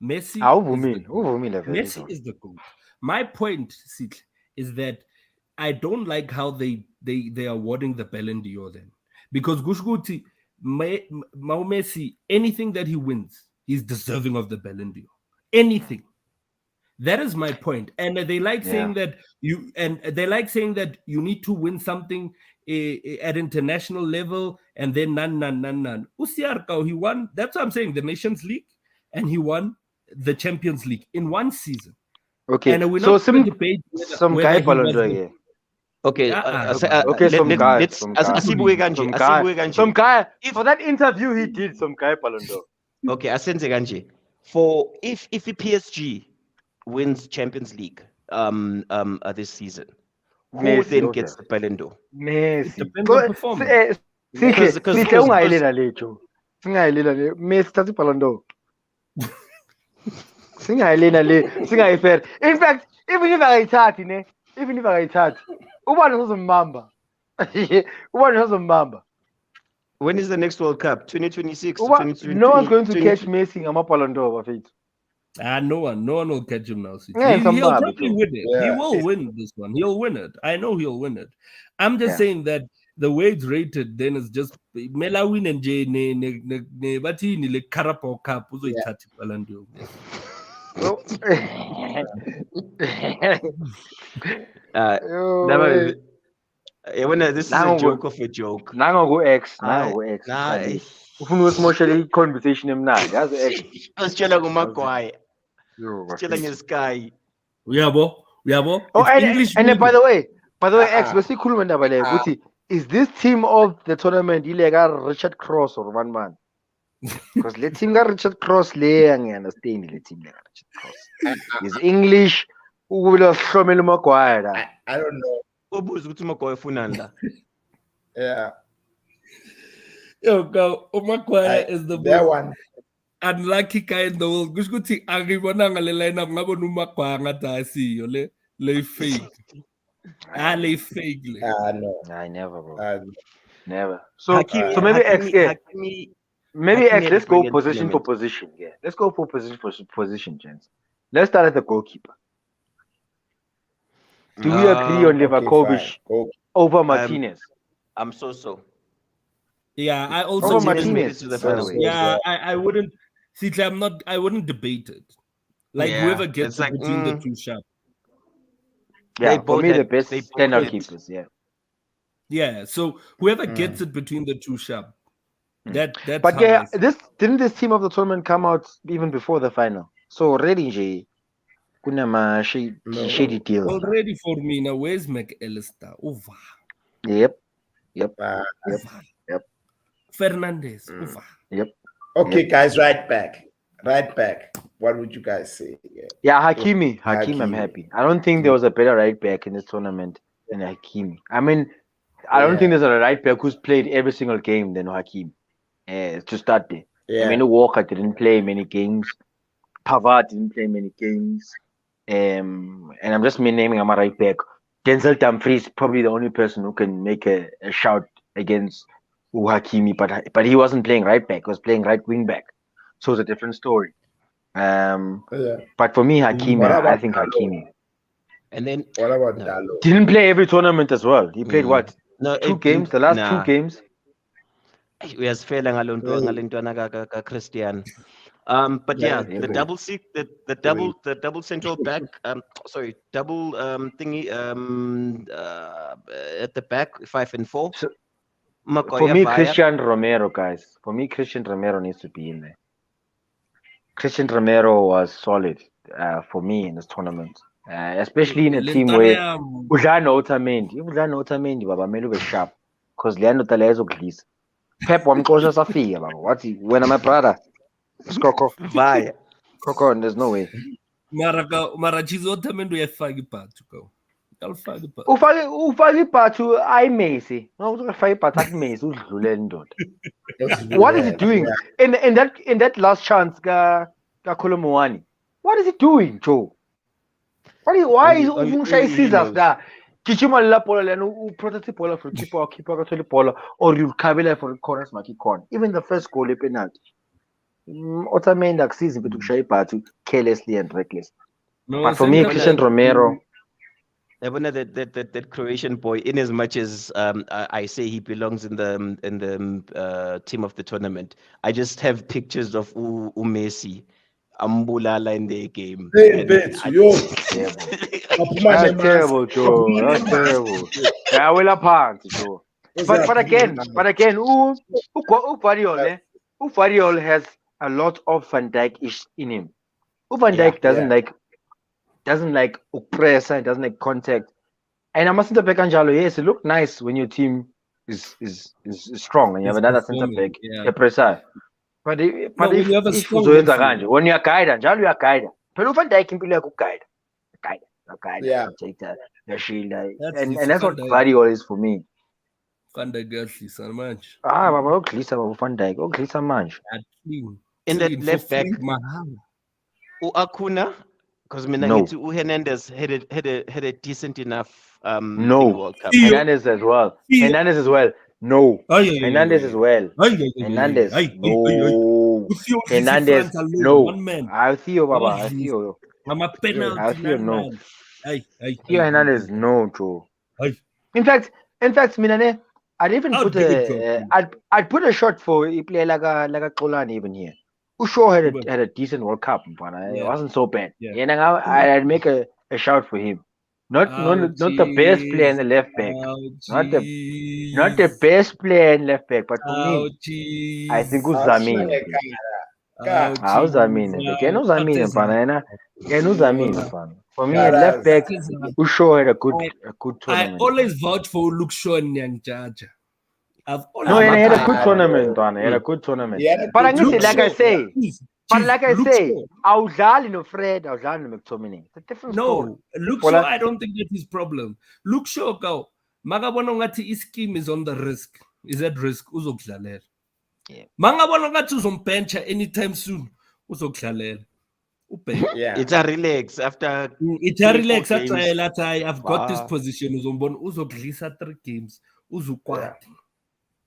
Messi. Messi is the goal. My point, Sid, is that I don't like how they are awarding the Ballon d'Or then, because Gushguti. Messi, anything that he wins, he's deserving of the Ballon d'Or. Anything. That is my point. And they like saying that you need to win something at international level, and then none. Usiarkau, he won. That's what I'm saying. The Nations League, and he won the Champions League in one season. Okay. And so some guy Ballon d'Or. Yeah. Okay, some guy. For that interview he did, some guy Ballon d'Or. Okay, Asenze Ganji. For if PSG wins Champions League this season, who Messi, then gets the Ballon d'Or? Messi. Depends on performance. Messi tati Ballon d'Or. Singayifair. In fact, even if I ithathi, ubani uzombamba. When is the next World Cup? 2026? No one's going to catch Messi Ballon d'Or, Buffett. No one will catch him now. Yeah, he'll probably win it. Yeah. He will win this one. He'll win it. I know he'll win it. I'm just saying that the way it's rated then is just Mela win and J ne batini le Carabao Cup uzoyithatha Ballon d'Or. This is a joke of a joke. Nango X. Ufuna usimoshele conversation emnandi. Yazi X. Asitshela kuMagwayi. Asitshela ngesky. Uyabo. Oh, and by the way, X, besikhuluma ndaba le ukuthi is this team of the tournament ilega Richard Cross or one man? Because the team got Richard Cross le understand the team lega Richard Cross. Is English ubulo hlomela uMagwayi. I don't know. Ubuza ukuthi uMagwayi ufunani la. Yeah. Yo, go. Umakwa is the that one unlucky guy in the world. Kushukuthi angibonanga le lineup ngabona uMakwa ngathi asiyo le fake. Le fake le. No. I never, bro. Never. So maybe X, maybe X, let's go position for position. Yeah. Let's go for position, gents. Let's start at the goalkeeper. Do we agree on Livakovic over Martinez? I'm so. Yeah, I also Martinez. Yeah, I wouldn't. See, I wouldn't debate it. Like whoever gets it between the two sharp. Yeah, for me the best standard keepers. Yeah. Yeah, so whoever gets it between the two sharp. That's but this team of the tournament come out even before the final. So already, kuna shady deal. Already for me now. Where's McAllister? Over. Yep. Fernandez. Over. Yep. Okay, guys, right back. What would you guys say? Yeah, Hakimi, I'm happy. I don't think there was a better right back in this tournament than Hakimi. I mean, I don't think there's a right back who's played every single game than Hakim. To start there. Yeah. I mean, Walker didn't play many games. Pavard didn't play many games. And I'm just naming him a right back. Denzel Dumfries probably the only person who can make a shout against Hakimi, but he wasn't playing right back. He was playing right wing back. So it's a different story. But for me, Hakimi, I think Dalo? Hakimi. And then What about Dalo? Didn't play every tournament as well. He played what? no, Two games? The last 2 games? Uyasifela ngalentwana ka Christian. But yeah, the double seat, the double central back, double thingy at the back, 5 and 4. So, Makoya, for me, Vaya. Christian Romero, guys. For me, Christian Romero needs to be in there. Christian Romero was solid for me in this tournament. Especially in a team where udlala Otamendi baba kumele ube sharp because Leandro Tala ezokudlisa. Pep wamqosha safika baba. Wathi wena my brother. Skoko. Vaya. Koko, there's no way. Mara chizo Otamendi uyafaka iphathu go. Alifaka iphathu. Ufaka iphathu ayimesi. No ufaka iphathu akumesi udlule ndoda. What is he doing in that last chance ka Kolomowani? What is he doing, Joe? Why is Ufunsha scissors da? Kichima la bola lena protect bola for keeper ka thole bola or you khabela for corners maki corner. Even the first goal penalty. Otamendi akusizi mfethu kushaya ibhathu carelessly and reckless. No, But for me, Christian Romero. Yabona that Croatian boy, in as much as I say he belongs in the team of the tournament, I just have pictures of Messi, Ambulala in their game. That's terrible, Joe. That's terrible. I will apart, Joe. But again, Ufariol has a lot of Van Dijk-ish in him. Van Dijk doesn't like oppressor, doesn't like contact. And I mustn't back Anjalo. Yes, it looked nice when your team is strong and you have another centre back, a presser. But if you have a strong when you are guided, Anjalo you are guided. But Van Dijk can be like guide. Take the shield. And that's what Guardiola is for me. Van Dijk glisa manje. Baba glisa Van Dijk, glisa manje. In that left back, Akuna. Because Hernandez had a decent enough World Cup. Hernandez as well. No. Hernandez as well. Hernandez. No. Hernandez. No. I see you, Baba. I see you. I'm a penalty. I see you. No. Hernandez. No, Joe. In fact, Minane, I'd even put I'd put a shot for a player like a Kolani even here. Usho had a decent World Cup, but it wasn't so bad. I'd make a shout for him. Not the best player in the left back. Not the best player in left back, but for me, I think Uzamin. For me, at left back, Usho had a good tournament. I always vouch for Luke Shaw and Nyanjaja. He had a good tournament, He had a good tournament. But like I say, awudlali no Fred, awudlali no McTominay. It's a different story. Luke Shaw, I don't think that's his problem. Luke Shaw, makabona ngathi ischeme is on the risk. Is at risk uzokudlalela. Mangabona ngathi uzombencha anytime soon uzokudlalela. It's a relax after I've got this position uzombona uzokudlisa 3 games uzokwati.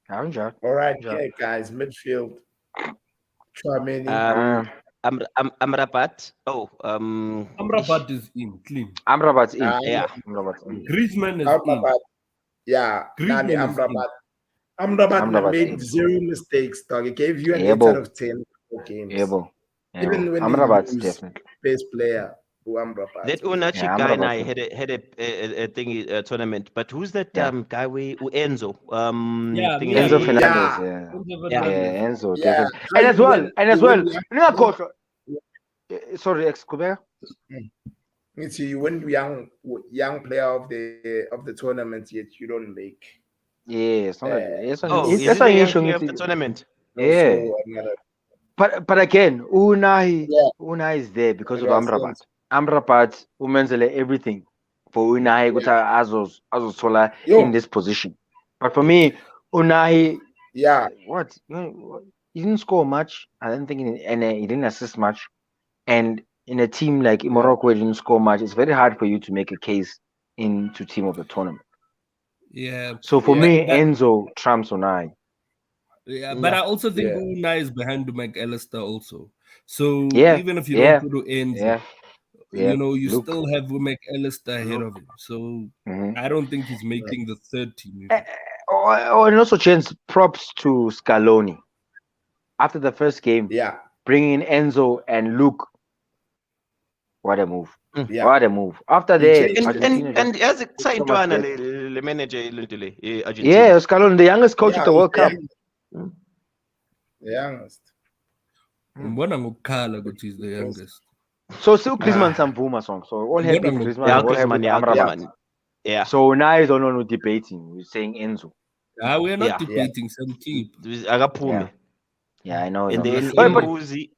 All right, guys, midfield. Amrabat. Amrabat is in clean. Amrabat's in. Griezmann is in. Yeah, Amrabat made 0 mistakes. Dog. It gave you an 8 out of 10 games. Even when Amrabat's definitely best player. That Unachi guy and I had a thing tournament, but who's that guy? Enzo. Enzo Fernandez. Enzo. Definitely. And as well. Sorry, ex-Kuber. It's you when young player of the tournament, yet you don't make. Yes. That's why you should of the tournament. Yeah. But again, Unai is there because of Amrabat. Amrabat umenzele everything for Unai Azos in this position. But for me, Unai, Yeah, what? He didn't score much. I don't think, and he didn't assist much. And in a team like Morocco, where he didn't score much, it's very hard for you to make a case into team of the tournament. Yeah. So for me, But- Enzo trumps Unai. Yeah, but Yeah. I also think Yeah. Unai is behind McAllister also. So Yeah, even if you yeah, don't put Enzo, yeah, yeah. you know, you Luke. still have McAllister ahead Luke. of him. So Mhm. I don't think he's making the third team. And also chance props to Scaloni. After the first game, yeah, bringing in Enzo and Luke. What a move. yeah. What a move. After He that, changed Argentina And just as a took so sign to much Anna, depth. the manager, Argentina. Yeah, Scaloni, the youngest coach Yeah, of the World Cup. the youngest. Mbona ngokukhala ukuthi he's the youngest. So still Griezmann Samvuma song. So all happy with Griezmann, Yeah, all happy with Griezmann, Amrabat. Yeah. So now is on who's debating. We're saying Enzo. We're not Yeah. debating some keep. Akaphume. Yeah, I know. And then But Imbuzi.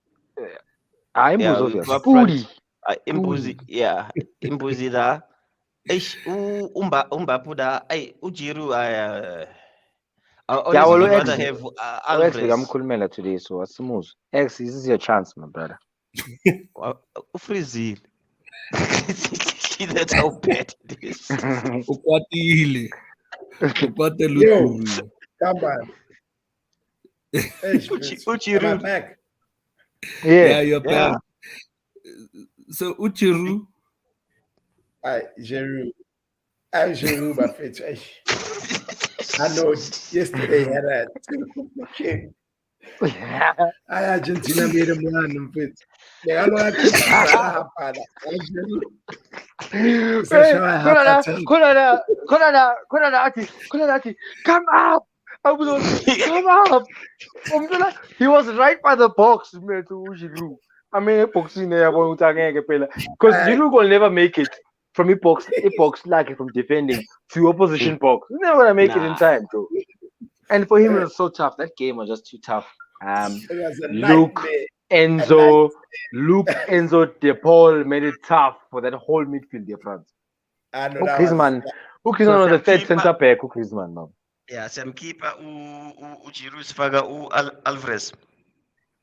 I'm Yeah, obvious. we go up Foodie. front. Imbuzi, yeah. Imbuzi da. Eish, Umbapu da. Ujiru, Yeah, honestly, well, would rather actually, have I'm Alvarez. Kulmela today, so it's smooth. X, this is your chance, my brother. Ufrizil. That's how bad it is. Ukwatile. Ukwate Yo, Luturu. come on. Hey, Spitz, am I Uchiru. back? Yeah, you're Yeah. back. So Uchiru. Giroud. I'm Giroud, but Fitz. I know yesterday he had a okay. Argentina made him run, Fitz. Yeah, I know I Come up! Come up! He was right by the box, man. I mean, boxing there, because Giroud will never make it from a box like from defending to opposition box. He's never gonna make it in time, bro. And for him, it was so tough. That game was just too tough. It was a Luke, nightmare. Enzo, De Paul made it tough for that whole midfield difference. I know Who that Griezmann was the third centre back. Who Griezmann, man. Yeah, some keeper Ujiru Sfaga Alvarez.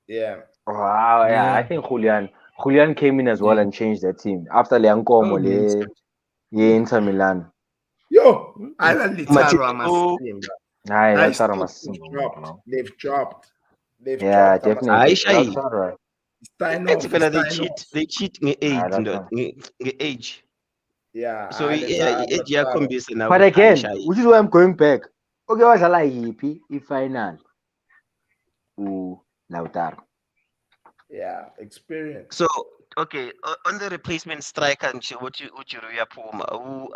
Yeah. Wow, yeah. I think Julian came in as well and changed their team after Leancomo, Inter Milan. Yo, I like Litaro Amasim. They've dropped. Yeah, definitely. Aisha. Steinoff. They cheat age. Yeah. So age yakhombisa. But again, which is why I'm going back. Okay, what's like hippie final? Lautaro. Yeah, experience. So okay, on the replacement striker, what you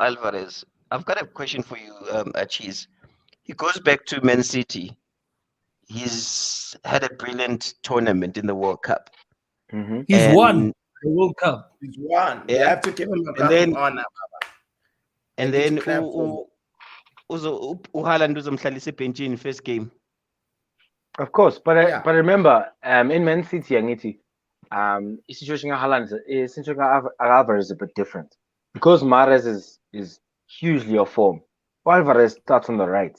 Alvarez. I've got a question for you, Cheese. He goes back to Man City. He's had a brilliant tournament in the World Cup. Mm-hmm. He's won the World Cup. He's won. Yeah. You have to give him a And then- honor. And Like, then it's clap for Haaland uzomhlalisa ebhenchini first game. Of course, but Yeah. but remember, in Man City, Angithi, situation Haaland is Alvarez is a bit different because Mahrez is hugely off form. Alvarez starts on the right,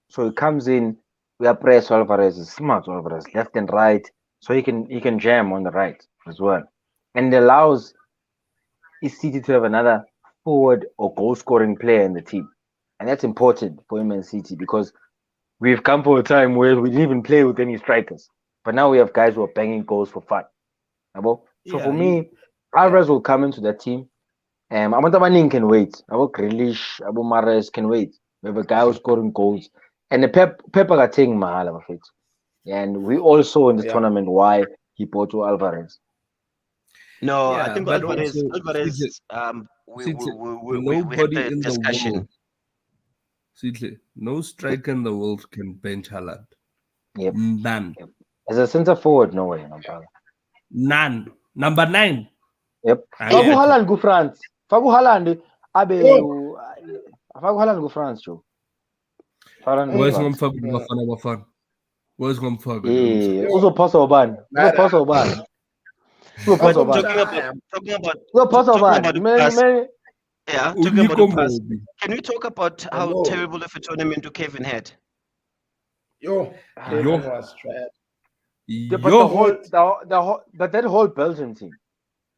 so he comes in. We are press Alvarez is smart. Alvarez left and right, so he can jam on the right as well, and it allows City to have another forward or goal scoring player in the team, and that's important for Man City because we've come for a time where we didn't even play with any strikers, but now we have guys who are banging goals for fun. So for me, Alvarez will come into that team. Amantamaning can wait. Grealish, Abu Mahrez can wait. We have a guy who's scoring goals. And the Pep are taking Mahala, my friend. And we all saw in this tournament why he bought to Alvarez. No, Yeah, I think but Alvarez. also, We nobody had the in discussion. the world. No striker in the world can bench Haaland. Yep. None. Yep. As a centre forward, no way, my brother. None. Number 9. Yep. Fagu Haaland go France. Fagu Haaland go France, Joe. Where's Ngomfagu Bafana? Where's Ngomfagu? Yeah. Also pass Oban. Talking about Yeah, talking about the past. Unyiko Can we talk about I how know. terrible of a tournament Kevin had? Yo, Kevin Yo. was trash. But Yo. but that whole Belgian team.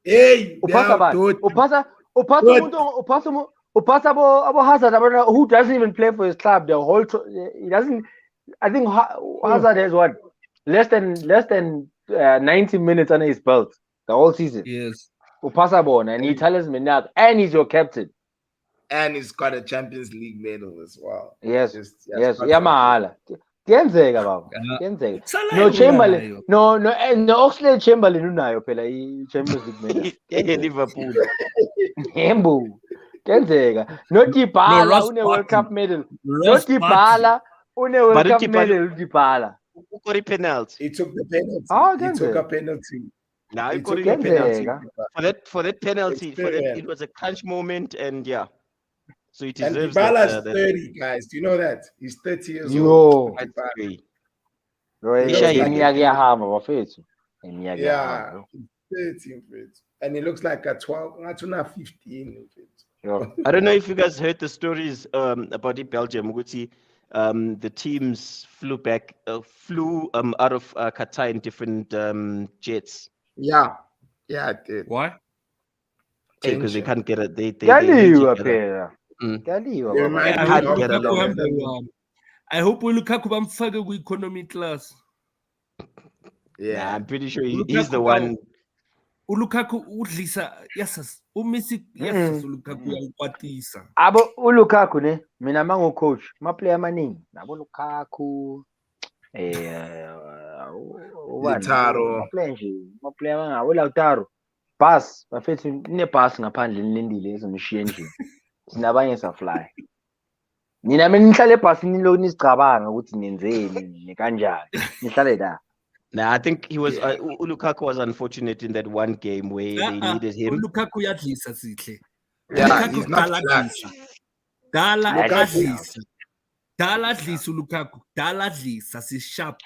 Hey, Upasa bad. dude. Upasa Good. abo Hazard who doesn't even play for his club. The whole he doesn't. I think Hazard has what less than 90 minutes under his belt the whole season. Yes. Upasa bon and he tells me now, and he's your captain. And he's got a Champions League medal as well. Yes, Just- yes, got yamahala. Kuyenzeka baba. Kuyenzeka. Salah No unayo. Chamberlain. No Oxlade Chamberlain unayo phela i-Champions League medal. Liverpool. Hembu. Kuyenzeka. No Dybala Ross une World Barkley. Cup medal. No Ross Dybala une World But Cup Dybala- medal Dybala. Who got a penalty? He took the penalty. Oh, he can took they? a penalty. Now He he got took a a penalty. Kuyenzeka. for that penalty. For that, Experience. it was a crunch moment, and yeah, so he And deserves Dybala's that. 30, guys. Do you know that? He's 30 years Yo. old. That's Dybala. great. Right. He looks like Iminyaka iyahamba bafethu. Iminyaka Yeah, iyahamba. he's 13, mfethu. And he looks like a 12, not 15. mfethu. Yo. I don't know if you guys heard the stories about the Belgium. Gucci, the teams flew out of Qatar in different jets Yeah, I did. Why? because they Tension. can't get it. They Kuyaliwa together. phela. Mm. Kuyaliwa They baba. remind I me Can't hope of get Lukaku along. hambe one. I hope Lukaku bamfake ku-economy class. Yeah, Yeah, I'm pretty sure he's Lukaku the one. uLukaku udlisa yasas uMessi yasas uLukaku uyangikwatisa. Abo uLukaku ne mina mangu coach maplayer amaningi nabo Lukaku Lautaro. maplayer mangawo Lautaro pass bafethu ne pass ngaphandle nilindile ezomshiya endlini sinabanye safly nina mina nihlale pass nilo nisicabanga ukuthi nenzeni nekanjani nihlale la. Nah, I think he was. Lukaku was unfortunate in that one game where they needed him. uLukaku yadlisa sihle. Yeah, uLukaku he's not dala flat. adlisa. Dala Lukaku- adlisa. Dala adlisa uLukaku. Dala adlisa si sharp.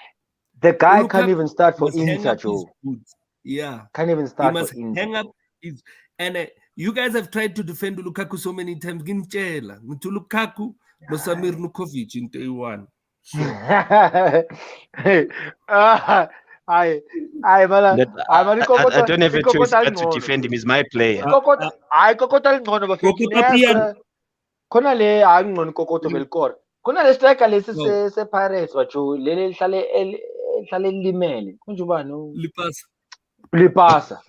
The guy Lukaku can't even start for must hang Inter, up his Joe. boots. Yeah. Can't even He start for must Inter. hang up his and you guys have tried to defend Lukaku so many times. Ngintshela ngithi Lukaku no Samir Nukovic in day one. I bala. I don't have a choice but to defend him. He's my player. Kokota ngcono bafethu. Kokota piyano. Khona le angcono kokota belkor. Khona le striker lesi No. se Pirates wacho lele lihlale limele. Konje ubani? Lipasa. Lipasa.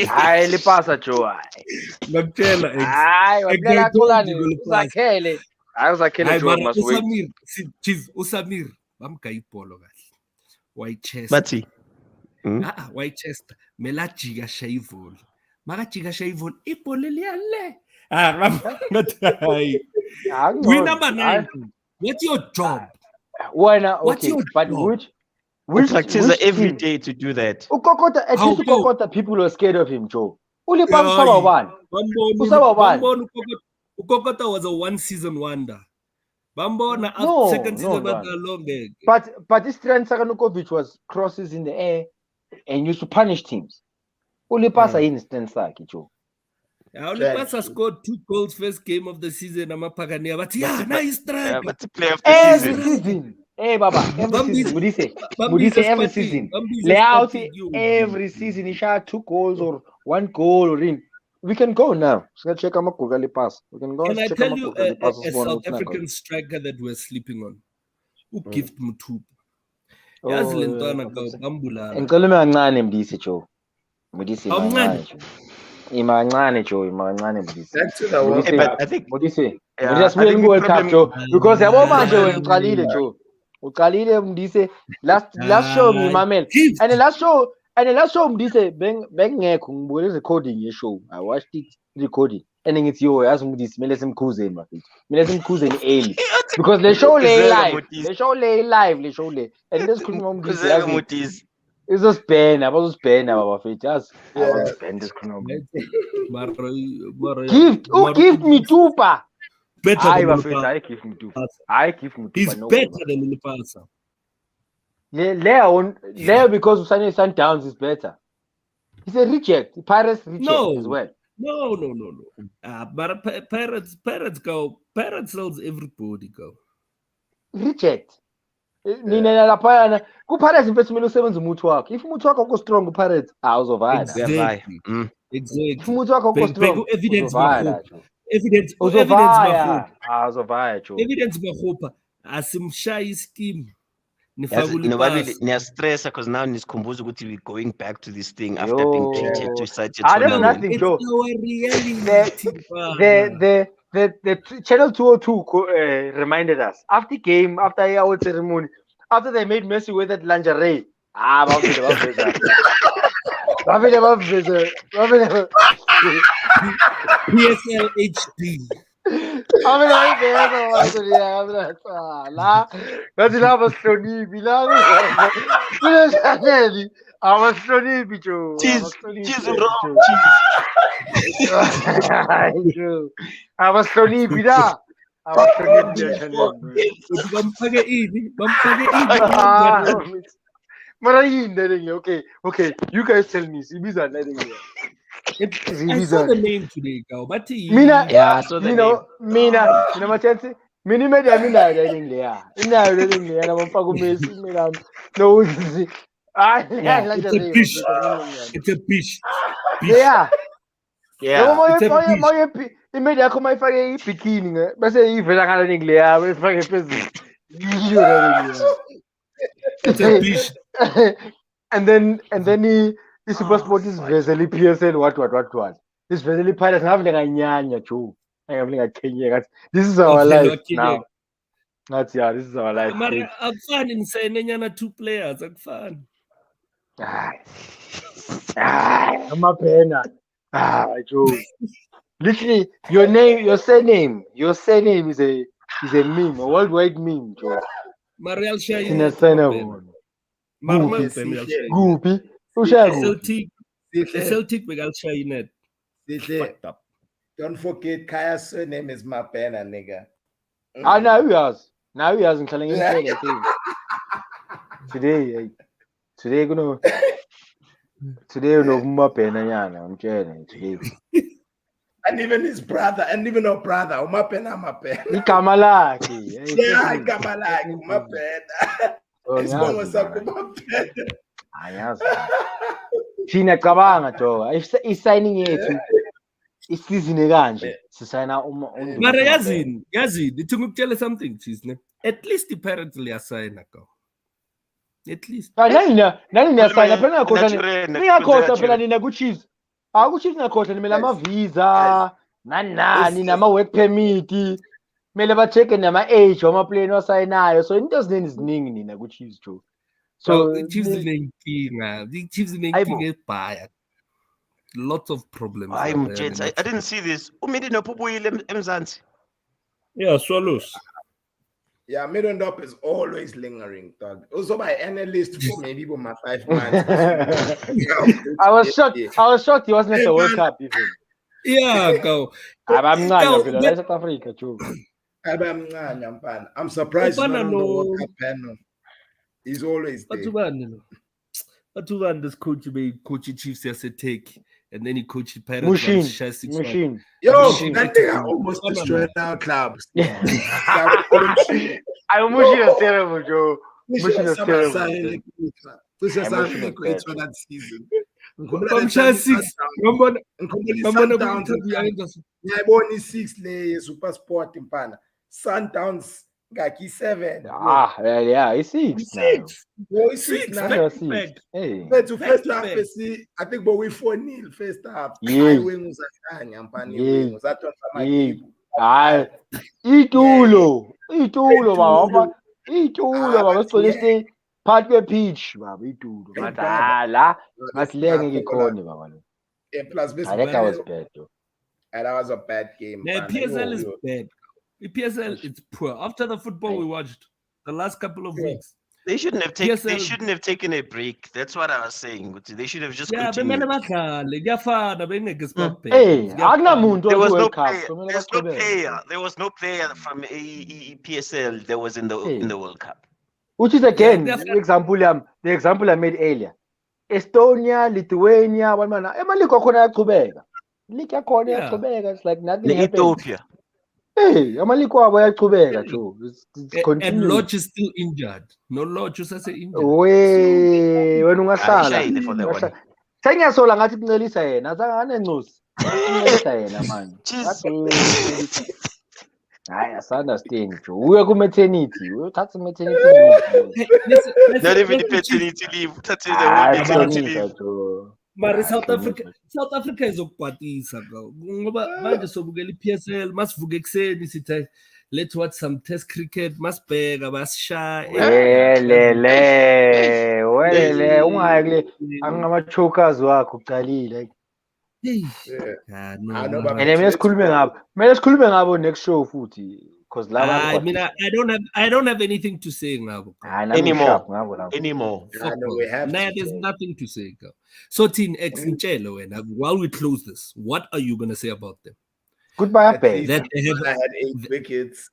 Hayi lipasa Joe. Ngakutshela Hayi wabela Xolani Lipasa. uzakhele. Hayi uzakhele Hayi Joe mara must wait. uSamir, chief uSamir bamgaya ibholo kahle. Waychester. Bathi. Waychester. Melajika shayivoli. Makajika shayivoli ibholo liyale. Ngathi we number 9. What's your job? Wena What's okay, your but job? We practice every team? day to do that. Ukokota, at How least go? Ukokota, people were scared of him, Joe. Ulipasa Yeah, usaba ubani? Usaba ubani? Bambona Ukokota was a one season wonder. Bambona No, after second no, season no. but But this Trent Sakanukovic was crosses in the air and used to punish teams. Ulipasa instant sakhe, Joe. Lipasa scored 2 goals first game of the season. Amapagania, but yeah, nice try. But to play of the Every season. season. Hey, Baba, every Bambi's- season. Bambi's Mudise every spotting. season. Bambi's Layout spotting you. every season. He shot 2 goals or 1 goal or in. We can go now. Let's check Amakuga Lipas. We can go. Can I check tell you Amakuga Lipas a as one South with African striker that we're sleeping on? Who gift Mutubu? Oh, Yazi le ntwana bambulala. Ngicela kancane Mdisi Joe. Mudisi Awumncane? kancane. Imancane Joe, imancane Mdisi. Back to the World Hey, But Cup. I think Mudisi. Yeah, Mudisi I asibuye think the ku-World Cup Joe problem- because yabo manje wena uqalile Joe. Uqalile Mdisi last show ngimamela. Gift. And the last show Mdisi bengekho ngibukele recording ye show. I watched it recording. And then it's yo yazi Mdisi mele simkhuzeni mafethu. Mele simkhuzeni early. Because the show lay live. The show lay live. And this khuluma Mdisi Kuzeka yazi. Mutis. Izosibhena bafethu yazi. Yeah. Abazibhena this khuluma. Mara- Gift, who give me tupa? better Hayi than bafethu, Lipasa. hayi give me tupa. Hayi give me He's tupa. No. better than Lipasa. Leo because Sundowns is better. He's a reject. Pirates reject No. as well. No. But Pirates go. Pirates sells everybody go. Reject. Nina laphayana ku-Pirates mfethu kumele usebenze umuthi wakho. If umuthi wakho uko strong ku-Pirates, uzovana. Exactly. Mm. Exactly. If umuthi wakho uko strong, Evidence uzovana. Evidence Uzovaya. Uzovaya, Joe. Evidence bahopa asimshayi scheme. Stress because now niskhumbuza ukuthi we're going back to this thing after being treated to such a That's tournament. nothing, It's Joe. our reality. The Channel 202 reminded us after game, after our ceremony, after they made Messi with that lingerie. PSL HD. Abahloniphi la. Bampake ini. Mara yini okay, you guys tell me. Sibiza nani here? I saw the name today, girl. But Mina So the machansi mini media mina dating there. Ina dating there na mfako Messi mina no uzi. it's a fish. It's a fish. Yeah. Moye imedia yakho mayifake ibikini bese ivela ngala ngleya bayifake phezulu. It's a fish. and then i-Super Sport isivezele i-PSL what isivezele i-Pirates ngavele nganyanya Joe ngavele ngakhenyeka this is our life now ngathi this is our life mara akufani nisayinenyana 2 players akufani amapena Joe literally your surname is a meme, a worldwide meme Joe. Marial Shayi Gupi ushaya Celtic begal Shayinet. Don't forget Kaya's surname is Mapena, nigga. Now he has ngihlala ngimtshela today unokumapena nyana ngimtshela today. And even his brother, and even her brother, Umapena. Igama lakhe. Yeah, igama lakhe, Umapena. Isibongo sakho Umapena. Ayazi. Thina cabanga Joe, i-signing yethu isizini kanje sisayina mara yazini ithi ngikutshela something cheese at least the parents liyasayina go at least nani niyasayina phela ngiyakhohlwa phela nina ku-Chiefs ku-Chiefs ngiyakhohlwa nimele ama-visa nani nama-work permit kumele ba-check-e nama-age wama-player wasayinayo so into ziningi nina ku-Chiefs Joe. So Chiefs inenkinga ebhaya. Lots of problems. I didn't see this. Umidi nophubuyile eMzansi. Yeah, Swallows. Yeah, Middendorp is always lingering, dog. Also by analyst for maybe for my 5 months. I was shocked he wasn't at the World Cup even. Yeah, go. I'm South Africa too. I'm surprised he's not on the World Cup panel. He's always there. But this coach Chiefs has a take, and then he coaches Pirates. Machine. Yo, that thing almost destroyed our clubs. Machine is terrible, Joe. Machine is terrible. This is something great for that season. From Chelsea 6. Remember I born 6 layers Super Sport in Pana. Sundowns Gaki 7. Yeah, it's 6. 6. Boy, 6 now. Hey. But to first half, I think but we 4-0 first half. Yeah. Itulo baba. Sigcine part kwe-pitch baba itulo. La masilenge ngikhona baba lo. And plus this that was bad though. And that was a bad game. Yeah, PSL is bad. The PSL is poor. After the football we watched the last couple of weeks, they shouldn't have taken a break. That's what I was saying. They should have just continued. There was no player from PSL that was in the World Cup. Which is again the example I made earlier. Estonia, Lithuania, one man. Emali kokhona yaqhubeka. League yakhona Yeah. iyachubeka. It's like nothing happened. Ne-Ethiopia. Hey, ama-league wabo ayachubeka, Joe. It's And continuing. Lodge is still injured. No Lodge usase-injured. We wena ungahlala. Ishayile for that one. Sengiyasola ngathi kuncelisa yena. Azange anencosi. Kuncelisa yena man. Jeez. Hayi, asunderstand, Joe. Uye ku-maternity. Uyothatha i-maternity leave. Hey, listen, Not even the let me paternity leave. That's the Hayi, whole maternity hlonipha, leave. Joe. Mari South Africa izokupatisa ngoba manje sobukela i-PSL masivuka ekuseni sithi let's watch some test cricket masibheka basishaya welele ungayi kule angama-chokers wakho ucalile. I know, but And kumele sikhulume ngabo next show futhi because I mean I don't have anything to say ngabo. Anymore. There's nothing to say. So Teen X Nchelo, while we close this, what are you gonna say about them? Goodbye, that I had 8 wickets.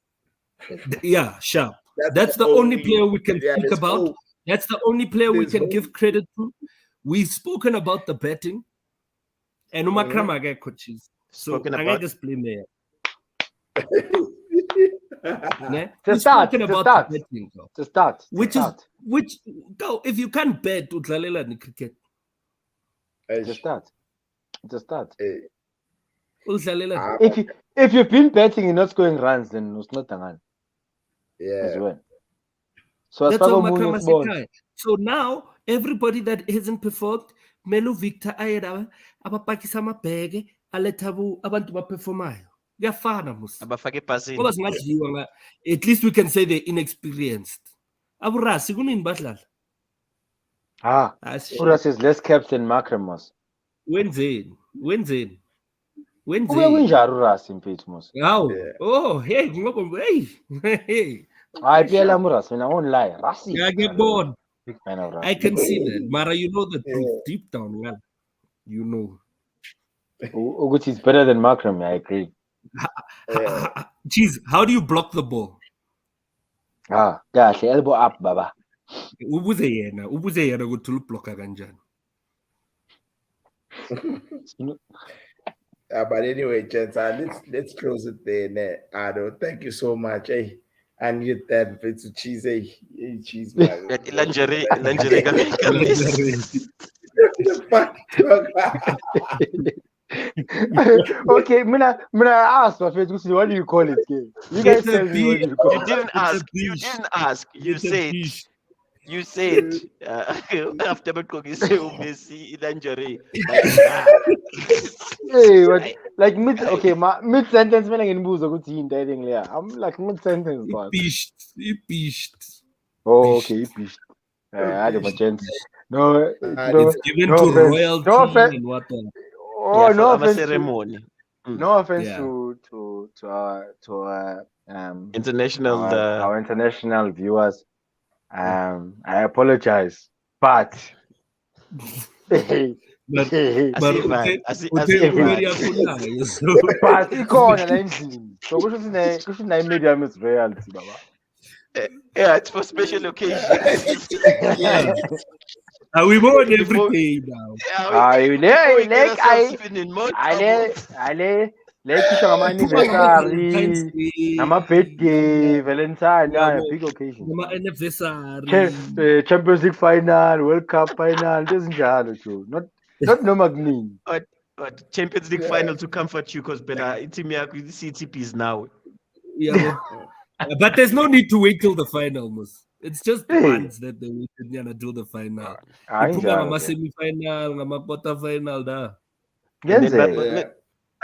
Yeah, sharp. That's the only player we can think about. Hope. That's the only player we can give credit to. We've spoken about the betting. And Umakrama get coaches. So I got this play there. To start. Which go if you can't bet udlalela in cricket. To start. Udlalela. If you've been betting and not scoring runs, then it's not Tangan. Yeah. As well. So that's all Makrama Sekai. So now everybody that hasn't performed, Melu Victor Aida, abapakisa amabheke, alethabu abantu baperformayo. Kuyafana musa. Abafake passing. At least we can say they're inexperienced. Aburasi kunini badlala? Uras is less caps than Makramos. Wenzeni. Ube kunjalo Uras impethu mos. Oh, hey, ngoba hey. Hayi phela Uras mina online. Rasi. Ngiyakubona. I can see that. Mara, you know the truth deep down, well. You know. Which is better than Makram, I agree. Jeez, how do you block the ball? Kahle, elbow up, baba. Ubuze yena ukuthi ulibhlocka kanjani. But anyway, gents, let's close it there. Ado, thank you so much. Hey, I need that bit of cheese. Hey, cheese. Lingerie. Okay, Mina asked what do you call it? You guys tell me what you call it. You didn't ask. You said after Messi lingerie. Hey, what, like mid sentence when I'm like mid sentence. He pished. Oh, okay, he pished. I had a chance. No, it's given to royalty and what else. Oh, yeah, no offense ceremony. No offense to our international our international viewers. I apologize, but reality, baba. Yeah, it's for special occasions. We won every day now. Birthday, Valentine, big occasion. Champions League final, World Cup final, not no magni. But Champions League final to comfort you because Bella CTP is now. Yeah, but there's no need to wait till the final, Mus. It's just once that they waited to do the final. Semi-final, quarter-final, da.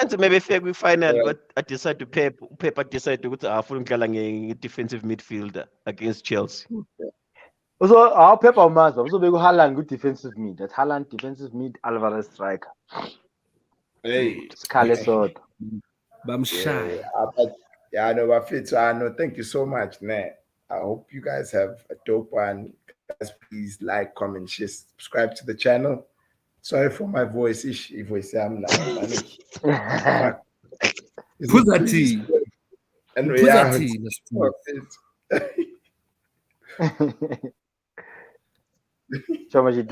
And maybe fair final, but I decide to Pep decide to go to our full defensive midfielder against Chelsea. Also, our Pep or Maz, also we go Haaland good defensive mid. That Haaland defensive mid, Alvarez striker. Hey, Scalesod. I'm shy. I know, I know. Thank you so much, man. I hope you guys have a dope one. Guys, please like, comment, share, subscribe to the channel. Sorry for my voice. If we say I'm like, Puzati. And So much